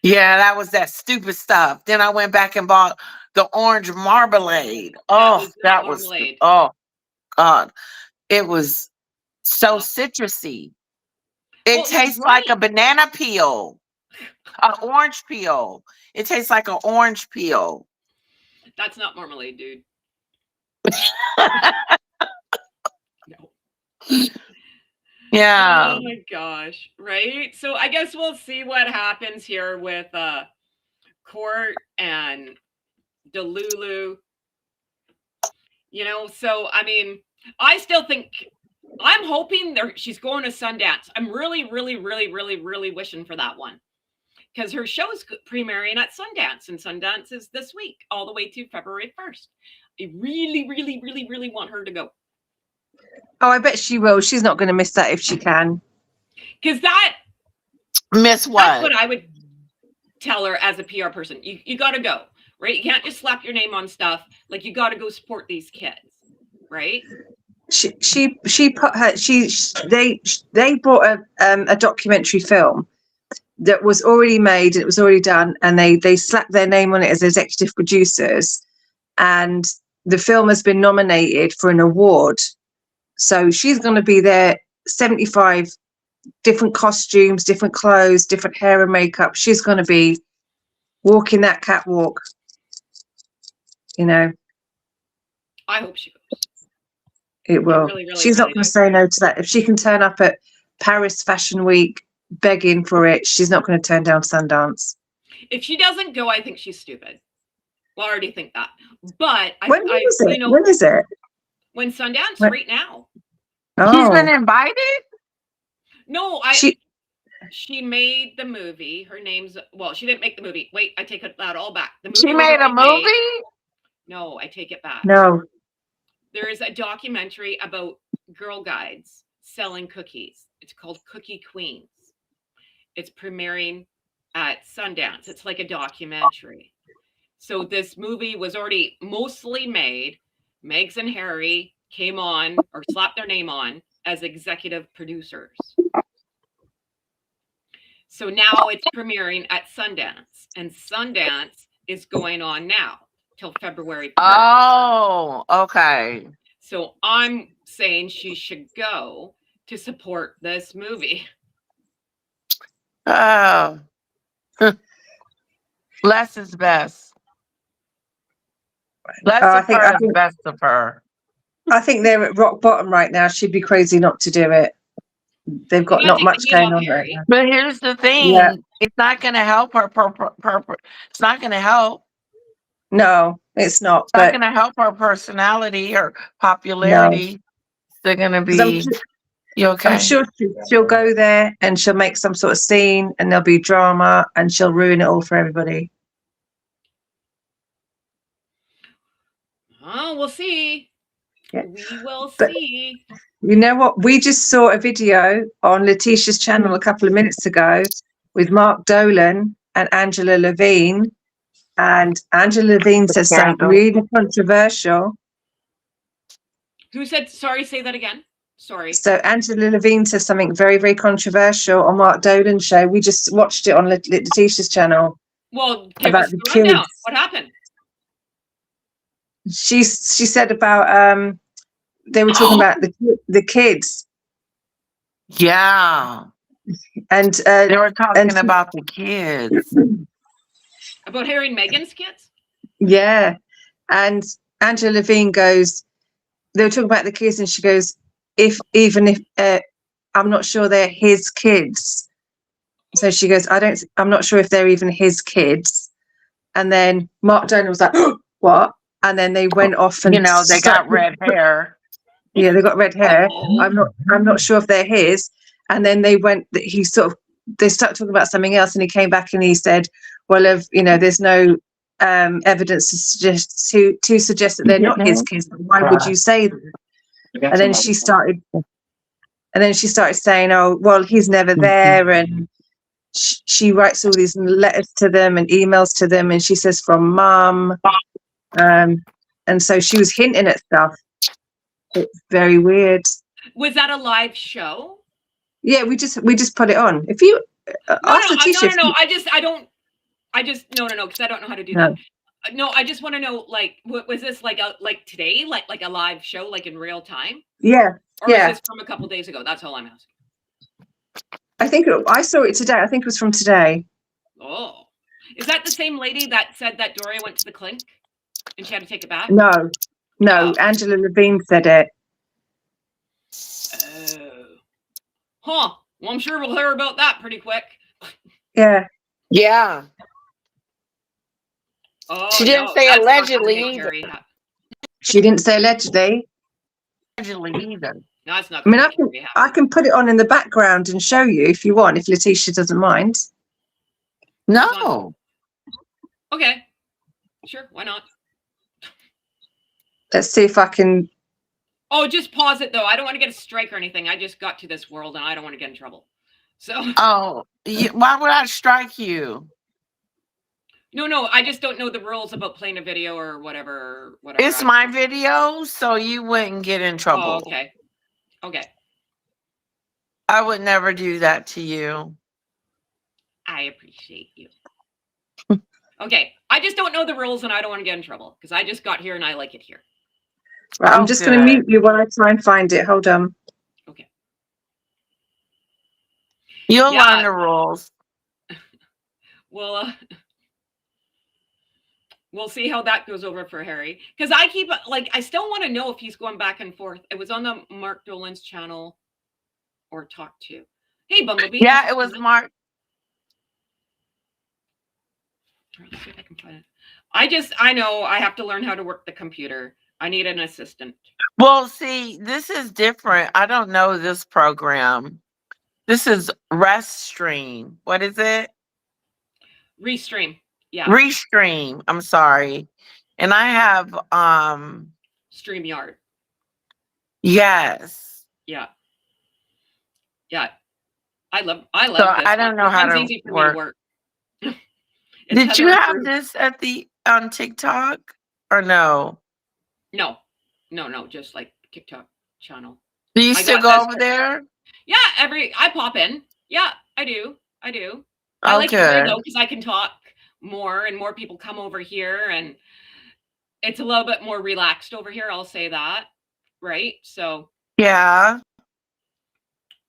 [SPEAKER 4] Yeah, that was that stupid stuff. Then I went back and bought the orange marmalade. Oh, that was
[SPEAKER 1] marmalade.
[SPEAKER 4] Oh God. It was so citrusy. It tastes like a banana peel, an orange peel. It tastes like an orange peel.
[SPEAKER 1] That's not marmalade, dude. No.
[SPEAKER 4] Yeah.
[SPEAKER 1] Oh my gosh. Right? So I guess we'll see what happens here with Court and Delulu. So I mean, I still think I'm hoping she's going to Sundance. I'm really, really, really, really, really wishing for that one. Because her show's premiering at Sundance, and Sundance is this week, all the way to February 1st. I really, really, really, really want her to go.
[SPEAKER 5] Oh, I bet she will. She's not going to miss that if she can.
[SPEAKER 1] Because that...
[SPEAKER 4] Miss what?
[SPEAKER 1] That's what I would tell her as a PR person. You got to go, right? You can't just slap your name on stuff. Like, you got to go support these kids, right?
[SPEAKER 5] She put her... They brought a documentary film that was already made, it was already done, and they slapped their name on it as executive producers, and the film has been nominated for an award. So she's going to be there, 75 different costumes, different clothes, different hair and makeup. She's going to be walking that catwalk. You know,
[SPEAKER 1] I hope she goes.
[SPEAKER 5] it will.
[SPEAKER 1] really, really,
[SPEAKER 5] She's not
[SPEAKER 1] really
[SPEAKER 5] going
[SPEAKER 1] do.
[SPEAKER 5] to say no to that. If she can turn up at Paris Fashion Week begging for it, she's not going to turn down Sundance.
[SPEAKER 1] If she doesn't go, I think she's stupid. Well, I already think that. But
[SPEAKER 5] When is it? When is it?
[SPEAKER 1] When Sundance,
[SPEAKER 5] When?
[SPEAKER 1] right now.
[SPEAKER 4] She's
[SPEAKER 5] Oh,
[SPEAKER 4] been invited?
[SPEAKER 1] No, she made the movie. Her name's, well, she didn't make the movie. Wait, I take that all back. The movie
[SPEAKER 4] She
[SPEAKER 1] was
[SPEAKER 4] made a
[SPEAKER 1] already
[SPEAKER 4] movie?
[SPEAKER 1] No, I take it back.
[SPEAKER 5] no.
[SPEAKER 1] There is a documentary about Girl Guides selling cookies. It's called Cookie Queens. It's premiering at Sundance. It's like a documentary. So this movie was already mostly made. Meghan and Harry came on or slapped their name on as executive producers. So now it's premiering at Sundance, and Sundance is going on now till February 3rd.
[SPEAKER 4] Oh, okay.
[SPEAKER 1] So I'm saying she should go to support this movie.
[SPEAKER 4] Oh. Less is best. Less
[SPEAKER 5] I
[SPEAKER 4] of
[SPEAKER 5] think-
[SPEAKER 4] her
[SPEAKER 5] I
[SPEAKER 4] is
[SPEAKER 5] think-
[SPEAKER 4] best of her.
[SPEAKER 5] I think they're at rock bottom right now. She'd be crazy not to do it. They've got
[SPEAKER 1] You gotta
[SPEAKER 5] not
[SPEAKER 1] take
[SPEAKER 5] much
[SPEAKER 1] the heat
[SPEAKER 5] going
[SPEAKER 1] off
[SPEAKER 5] on right
[SPEAKER 1] Harry.
[SPEAKER 5] now.
[SPEAKER 4] But here's the thing.
[SPEAKER 5] Yeah.
[SPEAKER 4] It's not going to help her. It's not going to help.
[SPEAKER 5] No, it's not.
[SPEAKER 4] It's not
[SPEAKER 5] But
[SPEAKER 4] going to help her personality or popularity. They're going to
[SPEAKER 5] 'cause I'm
[SPEAKER 4] be,
[SPEAKER 5] sure-
[SPEAKER 4] you okay?
[SPEAKER 5] I'm sure she'll go there and she'll make some sort of scene and there'll be drama and she'll ruin it all for everybody.
[SPEAKER 1] Oh, we'll see.
[SPEAKER 5] Yeah.
[SPEAKER 1] We will
[SPEAKER 5] But-
[SPEAKER 1] see.
[SPEAKER 5] You know what? We just saw a video on Letitia's channel a couple of minutes ago with Mark Dolan and Angela Levine. And Angela Levine says something
[SPEAKER 4] Scandal.
[SPEAKER 5] really controversial.
[SPEAKER 1] Who said, sorry, say that again? Sorry.
[SPEAKER 5] So Angela Levine says something very, very controversial on Mark Dolan's show. We just watched it on Letitia's channel.
[SPEAKER 1] Well, give
[SPEAKER 5] About
[SPEAKER 1] us
[SPEAKER 5] the
[SPEAKER 1] the rundown.
[SPEAKER 5] kids.
[SPEAKER 1] What happened?
[SPEAKER 5] She said about they were talking about the kids
[SPEAKER 4] Yeah.
[SPEAKER 5] and
[SPEAKER 4] They were talking
[SPEAKER 5] and-
[SPEAKER 4] about the kids.
[SPEAKER 1] About Harry and Meghan's kids?
[SPEAKER 5] yeah, and Angela Levine goes, they were talking about the kids and she goes, even if I'm not sure they're his kids. So she goes, I'm not sure if they're even his kids. And then Mark Dolan was like, what? And then they went off and
[SPEAKER 4] You know, they got red hair.
[SPEAKER 5] Yeah, they got red hair.
[SPEAKER 1] Oh.
[SPEAKER 5] I'm not sure if they're his. And then they started talking about something else, and he came back and he said, well, there's no evidence to suggest that they're not his kids. Why would you say that? And then she started saying, oh, well, he's never there, and she writes all these letters to them and emails to them, and she says from mum, and so she was hinting at stuff. It's very weird.
[SPEAKER 1] Was that a live show?
[SPEAKER 5] Yeah, we just put it on. If you ask Letitia,
[SPEAKER 1] No. Because I don't know how to do
[SPEAKER 5] No.
[SPEAKER 1] that. No, I just want to know, like, was this like today, like a live show, like in real time,
[SPEAKER 5] yeah,
[SPEAKER 1] or
[SPEAKER 5] Yeah.
[SPEAKER 1] is this from a couple days ago? That's all I'm asking.
[SPEAKER 5] I think I saw it today. I think it was from today.
[SPEAKER 1] Oh, is that the same lady that said that Doria went to the clink and she had to take it back?
[SPEAKER 5] No,
[SPEAKER 1] Oh.
[SPEAKER 5] Angela Levine said it.
[SPEAKER 1] Oh. Huh. Well, I'm sure we'll hear about that pretty quick.
[SPEAKER 5] Yeah,
[SPEAKER 4] Yeah.
[SPEAKER 1] Oh,
[SPEAKER 4] She didn't
[SPEAKER 1] no,
[SPEAKER 4] say
[SPEAKER 1] that's not gonna
[SPEAKER 4] allegedly
[SPEAKER 1] make
[SPEAKER 4] either.
[SPEAKER 1] Harry happy.
[SPEAKER 5] she didn't say allegedly.
[SPEAKER 4] Allegedly either.
[SPEAKER 1] No, it's not
[SPEAKER 5] I mean,
[SPEAKER 1] gonna
[SPEAKER 5] I
[SPEAKER 1] make
[SPEAKER 5] can
[SPEAKER 1] Harry happy.
[SPEAKER 5] I can put it on in the background and show you if you want, if Letitia doesn't mind.
[SPEAKER 4] No.
[SPEAKER 1] Okay. Sure, why not?
[SPEAKER 5] Let's see if I can.
[SPEAKER 1] Oh, just pause it though. I don't want to get a strike or anything. I just got to this world and I don't want to get in trouble. So
[SPEAKER 4] Oh, why would I strike you?
[SPEAKER 1] no, I just don't know the rules about playing a video or whatever.
[SPEAKER 4] It's my video, so you wouldn't get in trouble.
[SPEAKER 1] Oh, okay. Okay.
[SPEAKER 4] I would never do that to you.
[SPEAKER 1] I appreciate you. Okay. I just don't know the rules and I don't want to get in trouble because I just got here and I like it here.
[SPEAKER 5] Right, I'm
[SPEAKER 4] Oh,
[SPEAKER 5] just going to
[SPEAKER 4] good.
[SPEAKER 5] mute you while I try and find it. Hold on.
[SPEAKER 1] Okay.
[SPEAKER 4] You'll
[SPEAKER 1] Yeah.
[SPEAKER 4] learn the rules.
[SPEAKER 1] Well, We'll see how that goes over for Harry. Because I keep, like, I still want to know if he's going back and forth. It was on the Mark Dolan's channel or Talk To. Hey, Bumblebee.
[SPEAKER 4] Yeah, it was Mark.
[SPEAKER 1] Let's see if I can find it. I know I have to learn how to work the computer. I need an assistant.
[SPEAKER 4] Well, see, this is different. I don't know this program. This is Restream. What is it?
[SPEAKER 1] Restream. Yeah.
[SPEAKER 4] Restream. I'm sorry. And I have
[SPEAKER 1] StreamYard.
[SPEAKER 4] yes.
[SPEAKER 1] Yeah. Yeah. I love
[SPEAKER 4] So
[SPEAKER 1] this.
[SPEAKER 4] I don't know how
[SPEAKER 1] It's
[SPEAKER 4] to
[SPEAKER 1] easy for me to work.
[SPEAKER 4] Did you
[SPEAKER 1] Heather
[SPEAKER 4] have
[SPEAKER 1] approved.
[SPEAKER 4] this on TikTok or no?
[SPEAKER 1] No, just like TikTok channel.
[SPEAKER 4] Do you
[SPEAKER 1] I
[SPEAKER 4] still
[SPEAKER 1] got
[SPEAKER 4] go
[SPEAKER 1] this
[SPEAKER 4] over
[SPEAKER 1] for-
[SPEAKER 4] there?
[SPEAKER 1] Yeah, I pop in. Yeah, I do. I
[SPEAKER 4] Oh,
[SPEAKER 1] like it here
[SPEAKER 4] good.
[SPEAKER 1] though because I can talk more and more people come over here and it's a little bit more relaxed over here. I'll say that, right? So
[SPEAKER 4] Yeah.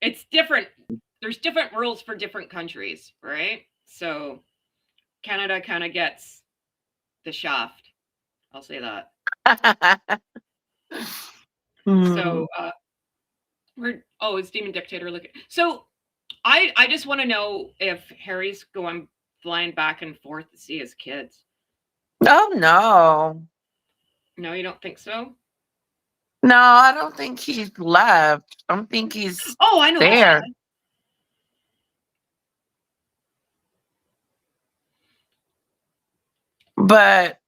[SPEAKER 1] it's different. There's different rules for different countries, right? So Canada kind of gets the shaft. I'll say that. So it's Demon Dictator looking. So I just want to know if Harry's going flying back and forth to see his kids.
[SPEAKER 4] Oh no.
[SPEAKER 1] No, you don't think so?
[SPEAKER 4] No, I don't think he's left. I think he's
[SPEAKER 1] Oh, I know
[SPEAKER 4] there.
[SPEAKER 1] that.
[SPEAKER 4] But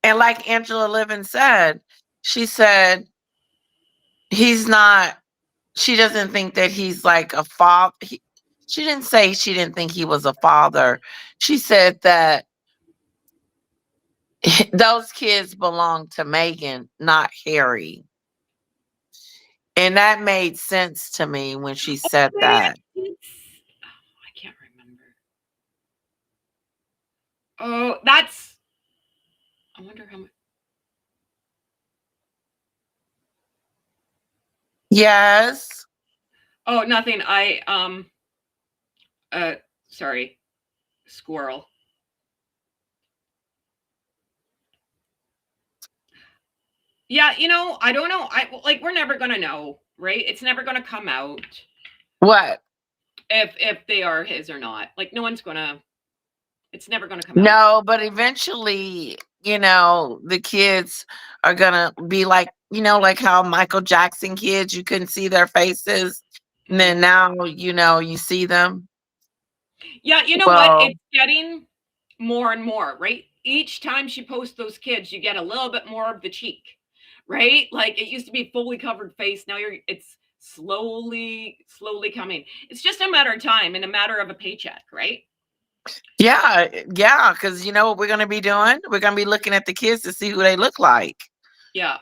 [SPEAKER 4] and like Angela Livin said, she said he's not, she doesn't think that he's like a father. She didn't say she didn't think he was a father. She said that those kids belong to Meghan, not Harry. And that made sense to me when she said that.
[SPEAKER 1] I can't remember. Oh, that's. I wonder how much.
[SPEAKER 4] Yes.
[SPEAKER 1] Oh, nothing. Sorry, squirrel. Yeah, I don't know. We're never gonna know, right? It's never gonna come out
[SPEAKER 4] What?
[SPEAKER 1] if they are his or not. Like no one's gonna. It's never gonna come out.
[SPEAKER 4] No, but eventually, the kids are gonna be like, like how Michael Jackson kids, you couldn't see their faces. And then now, you see them.
[SPEAKER 1] Yeah, you know what? It's getting more and more, right? Each time she posts those kids, you get a little bit more of the cheek, right? Like it used to be fully covered face. Now it's slowly coming. It's just a matter of time and a matter of a paycheck, right?
[SPEAKER 4] Yeah, because you know what we're gonna be doing? We're gonna be looking at the kids to see who they look like.
[SPEAKER 1] Yeah.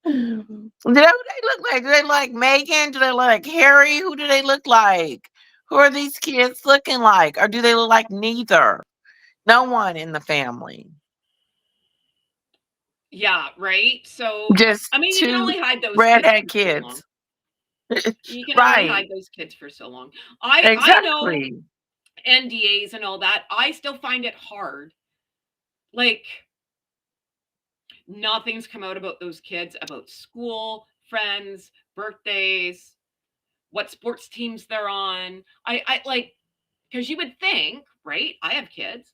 [SPEAKER 4] Who they look like? Do they like Meghan? Do they look like Harry? Who do they look like? Who are these kids looking like? Or do they look like neither? No one in the family.
[SPEAKER 1] Yeah, right. So
[SPEAKER 4] Just
[SPEAKER 1] you can only hide those
[SPEAKER 4] redhead
[SPEAKER 1] kids.
[SPEAKER 4] kids.
[SPEAKER 1] You can
[SPEAKER 4] Right.
[SPEAKER 1] only hide those kids for so long. I know
[SPEAKER 4] Exactly.
[SPEAKER 1] NDAs and all that. I still find it hard. Like nothing's come out about those kids, about school, friends, birthdays, what sports teams they're on. I like, because you would think, right? I have kids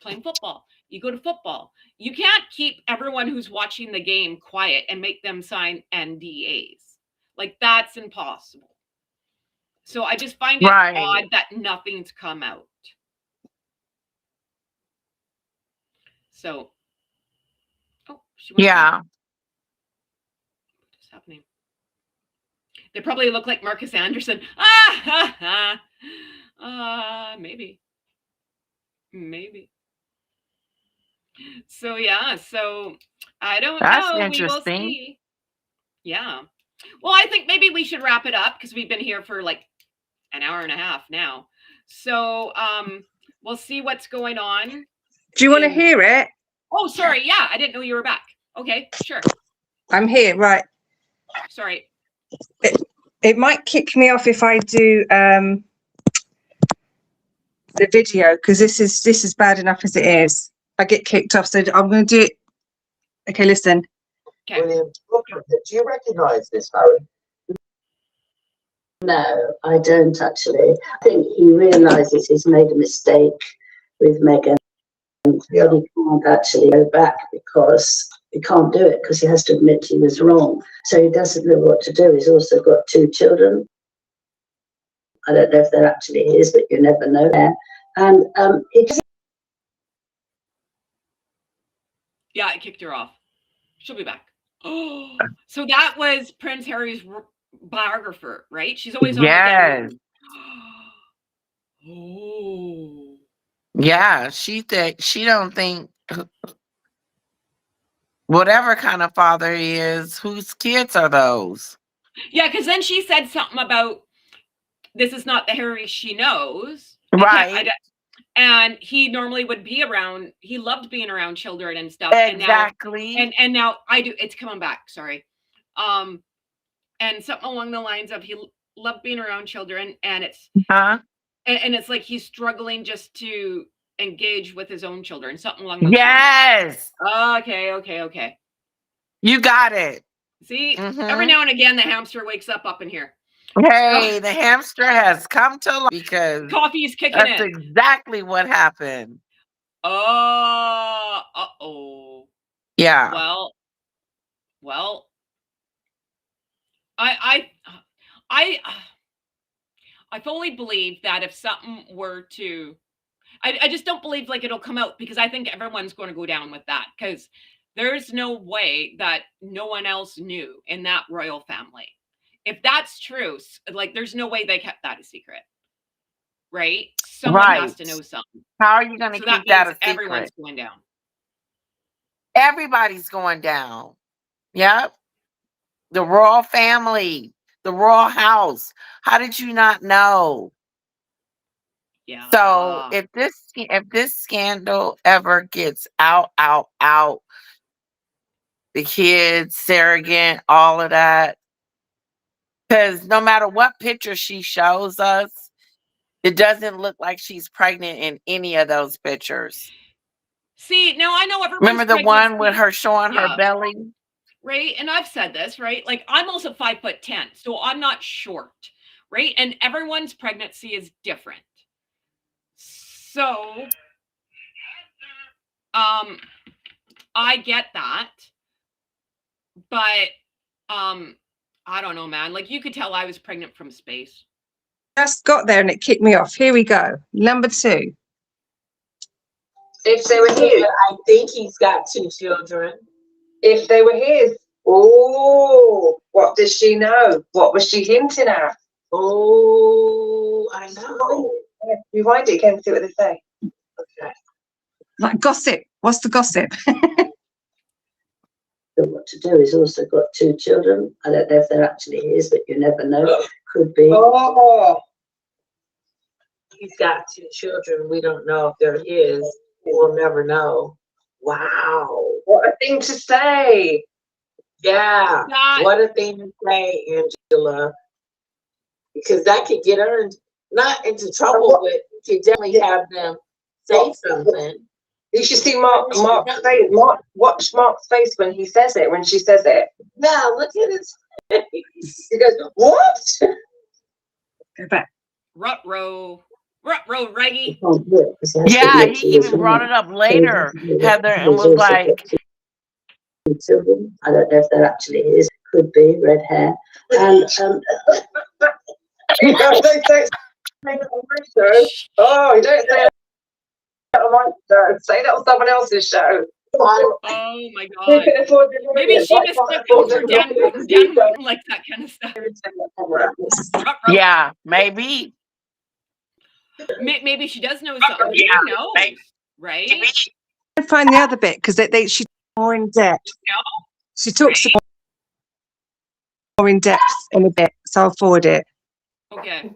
[SPEAKER 1] playing football. You go to football. You can't keep everyone who's watching the game quiet and make them sign NDAs. Like that's impossible. So I just find it odd that nothing's come out. So,
[SPEAKER 4] yeah.
[SPEAKER 1] What's happening? They probably look like Marcus Anderson. Maybe. So yeah, I don't know.
[SPEAKER 4] That's interesting.
[SPEAKER 1] We will see. Yeah. Well, I think maybe we should wrap it up because we've been here for like an hour and a half now. So we'll see what's going on.
[SPEAKER 5] Do you want to hear it?
[SPEAKER 1] Oh, sorry. Yeah, I didn't know you were back. Okay, sure.
[SPEAKER 5] I'm here, right.
[SPEAKER 1] Sorry.
[SPEAKER 5] It might kick me off if I do the video because this is bad enough as it is. I get kicked off, so I'm going to do it. Okay, listen.
[SPEAKER 1] Okay.
[SPEAKER 6] William, look at it. Do you recognise this, Harry?
[SPEAKER 7] No, I don't actually. I think he realises he's made a mistake with Meghan,
[SPEAKER 6] Yeah.
[SPEAKER 7] but he can't actually go back because he can't do it because he has to admit he was wrong. So he doesn't know what to do. He's also got 2 children. I don't know if they're actually his, but you never know. And
[SPEAKER 1] Yeah, I kicked her off. She'll be back. Oh, so that was Prince Harry's biographer, right? She's always on.
[SPEAKER 4] Yes.
[SPEAKER 1] Oh.
[SPEAKER 4] Yeah, she don't think whatever kind of father he is, whose kids are those?
[SPEAKER 1] Yeah, because then she said something about this is not the Harry she knows.
[SPEAKER 4] Right.
[SPEAKER 1] And he normally would be around. He loved being around children and stuff.
[SPEAKER 4] Exactly.
[SPEAKER 1] And now I do. It's coming back. Sorry. And something along the lines of he loved being around children, and it's
[SPEAKER 4] Huh?
[SPEAKER 1] and it's like he's struggling just to engage with his own children. Something along those
[SPEAKER 4] Yes.
[SPEAKER 1] lines. Okay.
[SPEAKER 4] You got it.
[SPEAKER 1] See,
[SPEAKER 4] Mhm.
[SPEAKER 1] every now and again the hamster wakes up in here.
[SPEAKER 4] Hey, the hamster has come to life because
[SPEAKER 1] Coffee's kicking
[SPEAKER 4] that's
[SPEAKER 1] in.
[SPEAKER 4] exactly what happened.
[SPEAKER 1] Uh-oh.
[SPEAKER 4] Yeah.
[SPEAKER 1] Well, I fully believe that if something were to, I just don't believe like it'll come out because I think everyone's going to go down with that because there's no way that no one else knew in that royal family. If that's true, like there's no way they kept that a secret, right? Someone has to know something.
[SPEAKER 4] How are you going to
[SPEAKER 1] So
[SPEAKER 4] keep
[SPEAKER 1] that
[SPEAKER 4] that a
[SPEAKER 1] means
[SPEAKER 4] secret?
[SPEAKER 1] everyone's going down.
[SPEAKER 4] Everybody's going down. Yep. The royal family, the royal house. How did you not know?
[SPEAKER 1] Yeah.
[SPEAKER 4] So if this scandal ever gets out, the kids, surrogate, all of that, because no matter what picture she shows us, it doesn't look like she's pregnant in any of those pictures.
[SPEAKER 1] See, now I know everyone's
[SPEAKER 4] Remember the one with her showing her
[SPEAKER 1] Yeah.
[SPEAKER 4] belly?
[SPEAKER 1] Right? And I've said this, right? Like I'm also 5'10", so I'm not short, right? And everyone's pregnancy is different. So, I get that, but I don't know, man. Like you could tell I was pregnant from space.
[SPEAKER 5] Just got there and it kicked me off. Here we go. Number 2.
[SPEAKER 6] If they were his, I think he's got 2 children.
[SPEAKER 5] If they were his. Oh, what does she know? What was she hinting at?
[SPEAKER 6] Oh, I know.
[SPEAKER 5] Rewind it again, see what they say.
[SPEAKER 6] Okay.
[SPEAKER 5] Like gossip. What's the gossip?
[SPEAKER 7] what to do. He's also got 2 children. I don't know if they're actually his, but you never know. Could be.
[SPEAKER 5] Oh,
[SPEAKER 6] He's got 2 children. We don't know if they're his. We'll never know. Wow.
[SPEAKER 5] what a thing to say.
[SPEAKER 6] Yeah.
[SPEAKER 1] That-
[SPEAKER 6] What a thing to say, Angela. Because that could get her not into trouble, but could definitely have them say something.
[SPEAKER 5] You should see Mark's face. Watch Mark's face when he says it, when she says it.
[SPEAKER 6] Yeah, look at his face.
[SPEAKER 5] He goes, what? Go back.
[SPEAKER 1] Rut-row, Reggie.
[SPEAKER 7] Can't do it because he has to
[SPEAKER 4] Yeah,
[SPEAKER 7] admit
[SPEAKER 4] he
[SPEAKER 7] he was
[SPEAKER 4] even brought
[SPEAKER 7] wrong.
[SPEAKER 4] it up later, Heather, and
[SPEAKER 7] He's
[SPEAKER 4] was
[SPEAKER 7] also
[SPEAKER 4] like,
[SPEAKER 7] got 2 children. I don't know if they're actually his. Could be red hair. And
[SPEAKER 5] You don't say it on my show. Oh, you don't say it on my show. Say that on someone else's show.
[SPEAKER 1] Oh my
[SPEAKER 5] Who
[SPEAKER 1] god.
[SPEAKER 5] can afford it?
[SPEAKER 1] Maybe she mistook him for Dan Wooten. Dan Wooten likes that kind of stuff. Rut-row.
[SPEAKER 4] yeah, maybe.
[SPEAKER 1] Maybe she does know something.
[SPEAKER 4] Yeah,
[SPEAKER 1] Who knows?
[SPEAKER 4] maybe.
[SPEAKER 1] Right?
[SPEAKER 5] I find the other bit because she more in depth. She talks more in depth in a bit, so I'll forward it.
[SPEAKER 1] Okay.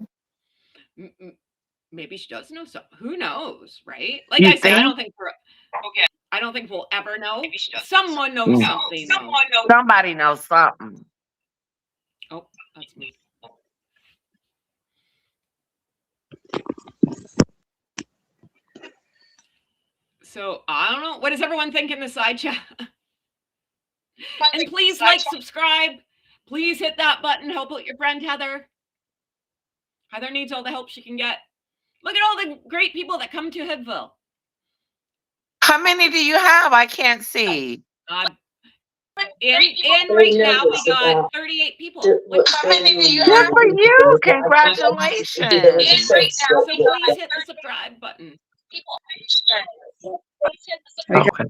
[SPEAKER 1] Maybe she does know something. Who knows, right? Like
[SPEAKER 4] You
[SPEAKER 1] I said, I
[SPEAKER 4] think?
[SPEAKER 1] don't think I don't think we'll ever know. Someone knows
[SPEAKER 4] No.
[SPEAKER 1] something.
[SPEAKER 4] Somebody knows something.
[SPEAKER 1] Oh, that's me. So I don't know. What does everyone think in the side chat? And please like, subscribe. Please hit that button. Help out your friend Heather. Heather needs all the help she can get. Look at all the great people that come to Hoodville.
[SPEAKER 4] How many do you have? I can't see.
[SPEAKER 1] In right now, we got 38 people.
[SPEAKER 6] How many do you
[SPEAKER 4] Good
[SPEAKER 6] have?
[SPEAKER 4] for you. Congratulations.
[SPEAKER 1] So please hit the subscribe button.
[SPEAKER 4] Okay.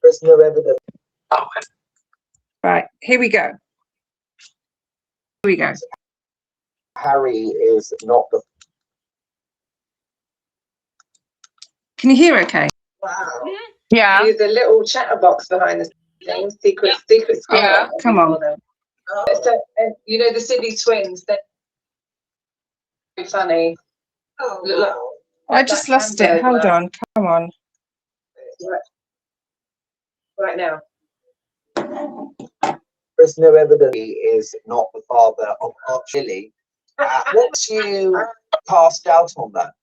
[SPEAKER 6] There's no evidence.
[SPEAKER 5] Right, here we go. Here we go.
[SPEAKER 6] Harry is not the.
[SPEAKER 5] Can you hear okay?
[SPEAKER 6] Wow.
[SPEAKER 4] Yeah.
[SPEAKER 6] There's a little chatterbox behind the scenes. Secret.
[SPEAKER 5] Yeah. Come on.
[SPEAKER 6] So, and you know the Sydney twins. They're very funny. Oh, wow.
[SPEAKER 5] I just lost it. Hold on. Come on.
[SPEAKER 6] Right now. There's no evidence he is not the father of Aunt Chili. What's you passed out on that?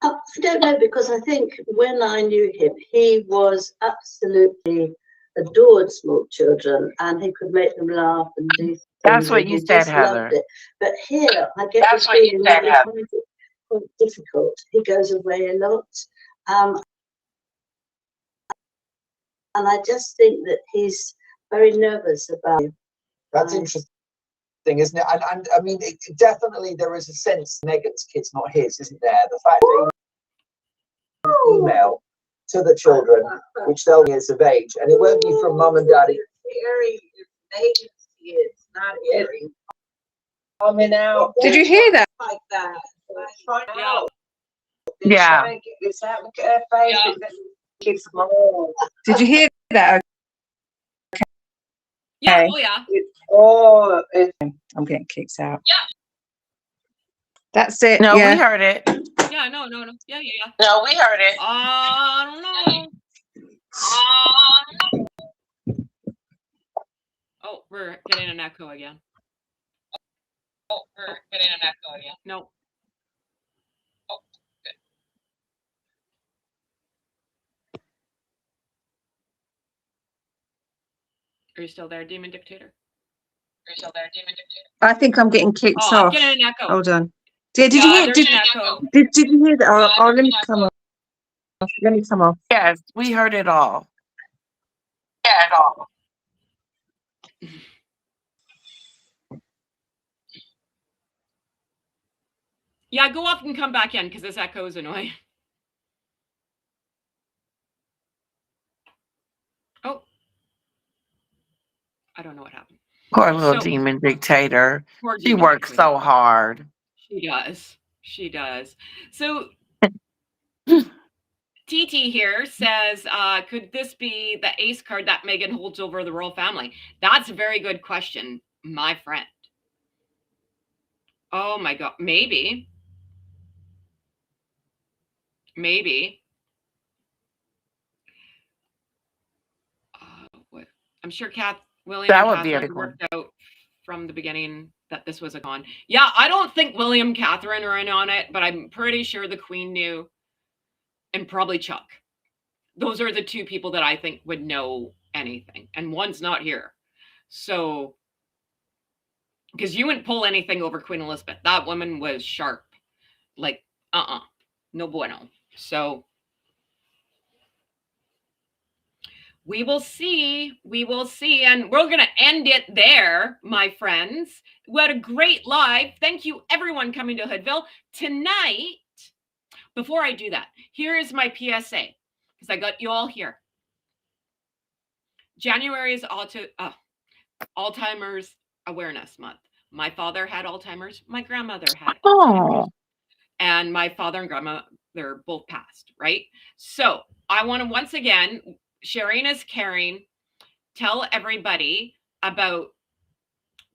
[SPEAKER 7] I don't know, because I think when I knew him, he was absolutely adored small children, and he could make them laugh and do things.
[SPEAKER 4] That's what you
[SPEAKER 7] He
[SPEAKER 4] said,
[SPEAKER 7] just
[SPEAKER 4] Heather.
[SPEAKER 7] loved it. But here, I get the feeling that he finds it quite difficult. He goes away a lot, and I just think that he's very nervous about it.
[SPEAKER 6] That's interesting, isn't it? And I mean, definitely there is a sense Meghan's kid's not his, isn't there? The fact that he email to the children, which they'll be years of age, and it won't be from mum and daddy. Harry is Meghan's kid, not Harry. Coming out.
[SPEAKER 5] Did you hear that?
[SPEAKER 6] Like that.
[SPEAKER 1] Yeah.
[SPEAKER 4] Yeah.
[SPEAKER 6] Get this out. Look at her face.
[SPEAKER 1] Yeah.
[SPEAKER 6] Kids small.
[SPEAKER 5] Did you hear that?
[SPEAKER 1] Yeah.
[SPEAKER 5] Okay.
[SPEAKER 1] Oh, yeah.
[SPEAKER 5] I'm getting kicked out.
[SPEAKER 1] Yeah.
[SPEAKER 5] That's it.
[SPEAKER 4] No,
[SPEAKER 5] yeah.
[SPEAKER 4] we heard it.
[SPEAKER 1] Yeah. No. Yeah.
[SPEAKER 4] No, we heard it.
[SPEAKER 1] I don't know. Oh, we're getting an echo again. No. Oh, good. Are you still there, Demon Dictator?
[SPEAKER 5] I think I'm getting kicked
[SPEAKER 1] Oh, I'm
[SPEAKER 5] off.
[SPEAKER 1] getting an echo.
[SPEAKER 5] Hold on. Did you hear?
[SPEAKER 1] There's
[SPEAKER 5] Did
[SPEAKER 1] an echo.
[SPEAKER 5] you hear that? Oh, let me come off. Let me come off.
[SPEAKER 4] Yes, we heard it all.
[SPEAKER 1] Yeah, go off and come back in because this echo is annoying. Oh. I don't know what happened.
[SPEAKER 4] Poor little demon dictator.
[SPEAKER 1] Poor
[SPEAKER 4] She
[SPEAKER 1] demon
[SPEAKER 4] works
[SPEAKER 1] dictator.
[SPEAKER 4] so hard.
[SPEAKER 1] She does. So TT here says, could this be the ace card that Meghan holds over the royal family? That's a very good question, my friend. Oh my God. Maybe. I'm sure William
[SPEAKER 4] That
[SPEAKER 1] and
[SPEAKER 4] would be a
[SPEAKER 1] Catherine
[SPEAKER 4] big one.
[SPEAKER 1] worked out from the beginning that this was a con. Yeah, I don't think William and Catherine are in on it, but I'm pretty sure the Queen knew, and probably Chuck. Those are the two people that I think would know anything, and one's not here. So, because you wouldn't pull anything over Queen Elizabeth. That woman was sharp. Like, no bueno. So, we will see. And we're going to end it there, my friends. We had a great live. Thank you, everyone coming to Hoodville. Tonight, before I do that, here is my PSA, because I got you all here. January is Alzheimer's Awareness Month. My father had Alzheimer's. My grandmother had Alzheimer's. And my father and grandma, they're both passed, right? So I want to once again, sharing is caring, tell everybody about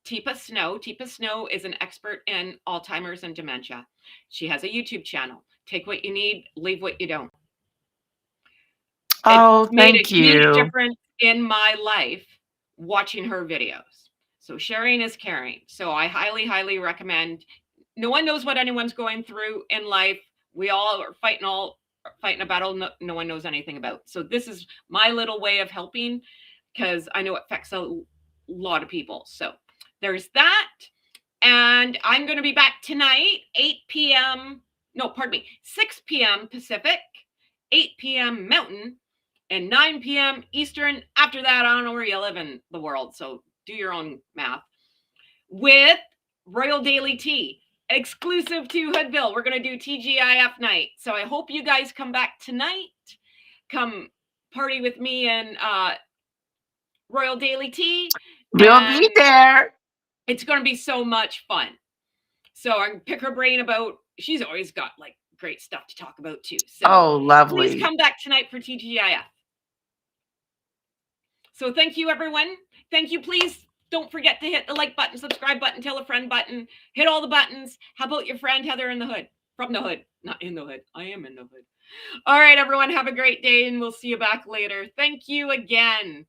[SPEAKER 1] Teepa Snow. Teepa Snow is an expert in Alzheimer's and dementia. She has a YouTube channel. Take what you need, leave what you don't.
[SPEAKER 4] Oh,
[SPEAKER 1] made
[SPEAKER 4] thank
[SPEAKER 1] a huge
[SPEAKER 4] you.
[SPEAKER 1] difference in my life watching her videos. So sharing is caring. So I highly, highly recommend. No one knows what anyone's going through in life. we all are fighting a battle no one knows anything about. So this is my little way of helping, because I know it affects a lot of people. So there's that. And I'm going to be back tonight, 8 p.m. No, pardon me, 6 p.m. Pacific, 8 p.m. Mountain, and 9 p.m. Eastern. After that, I don't know where you live in the world, so do your own math. With Royal Daily Tea, exclusive to Hoodville. We're going to do TGIF night. So I hope you guys come back tonight. Come party with me and Royal Daily Tea.
[SPEAKER 4] We'll be there.
[SPEAKER 1] It's going to be so much fun. So I can pick her brain about, she's always got like great stuff to talk about too. So
[SPEAKER 4] Oh, lovely.
[SPEAKER 1] please come back tonight for TGIF. So thank you, everyone. Thank you. Please don't forget to hit the like button, subscribe button, tell a friend button, hit all the buttons. How about your friend Heather in the hood? From the hood, not in the hood. I am in the hood. All right, everyone, have a great day, and we'll see you back later. Thank you again.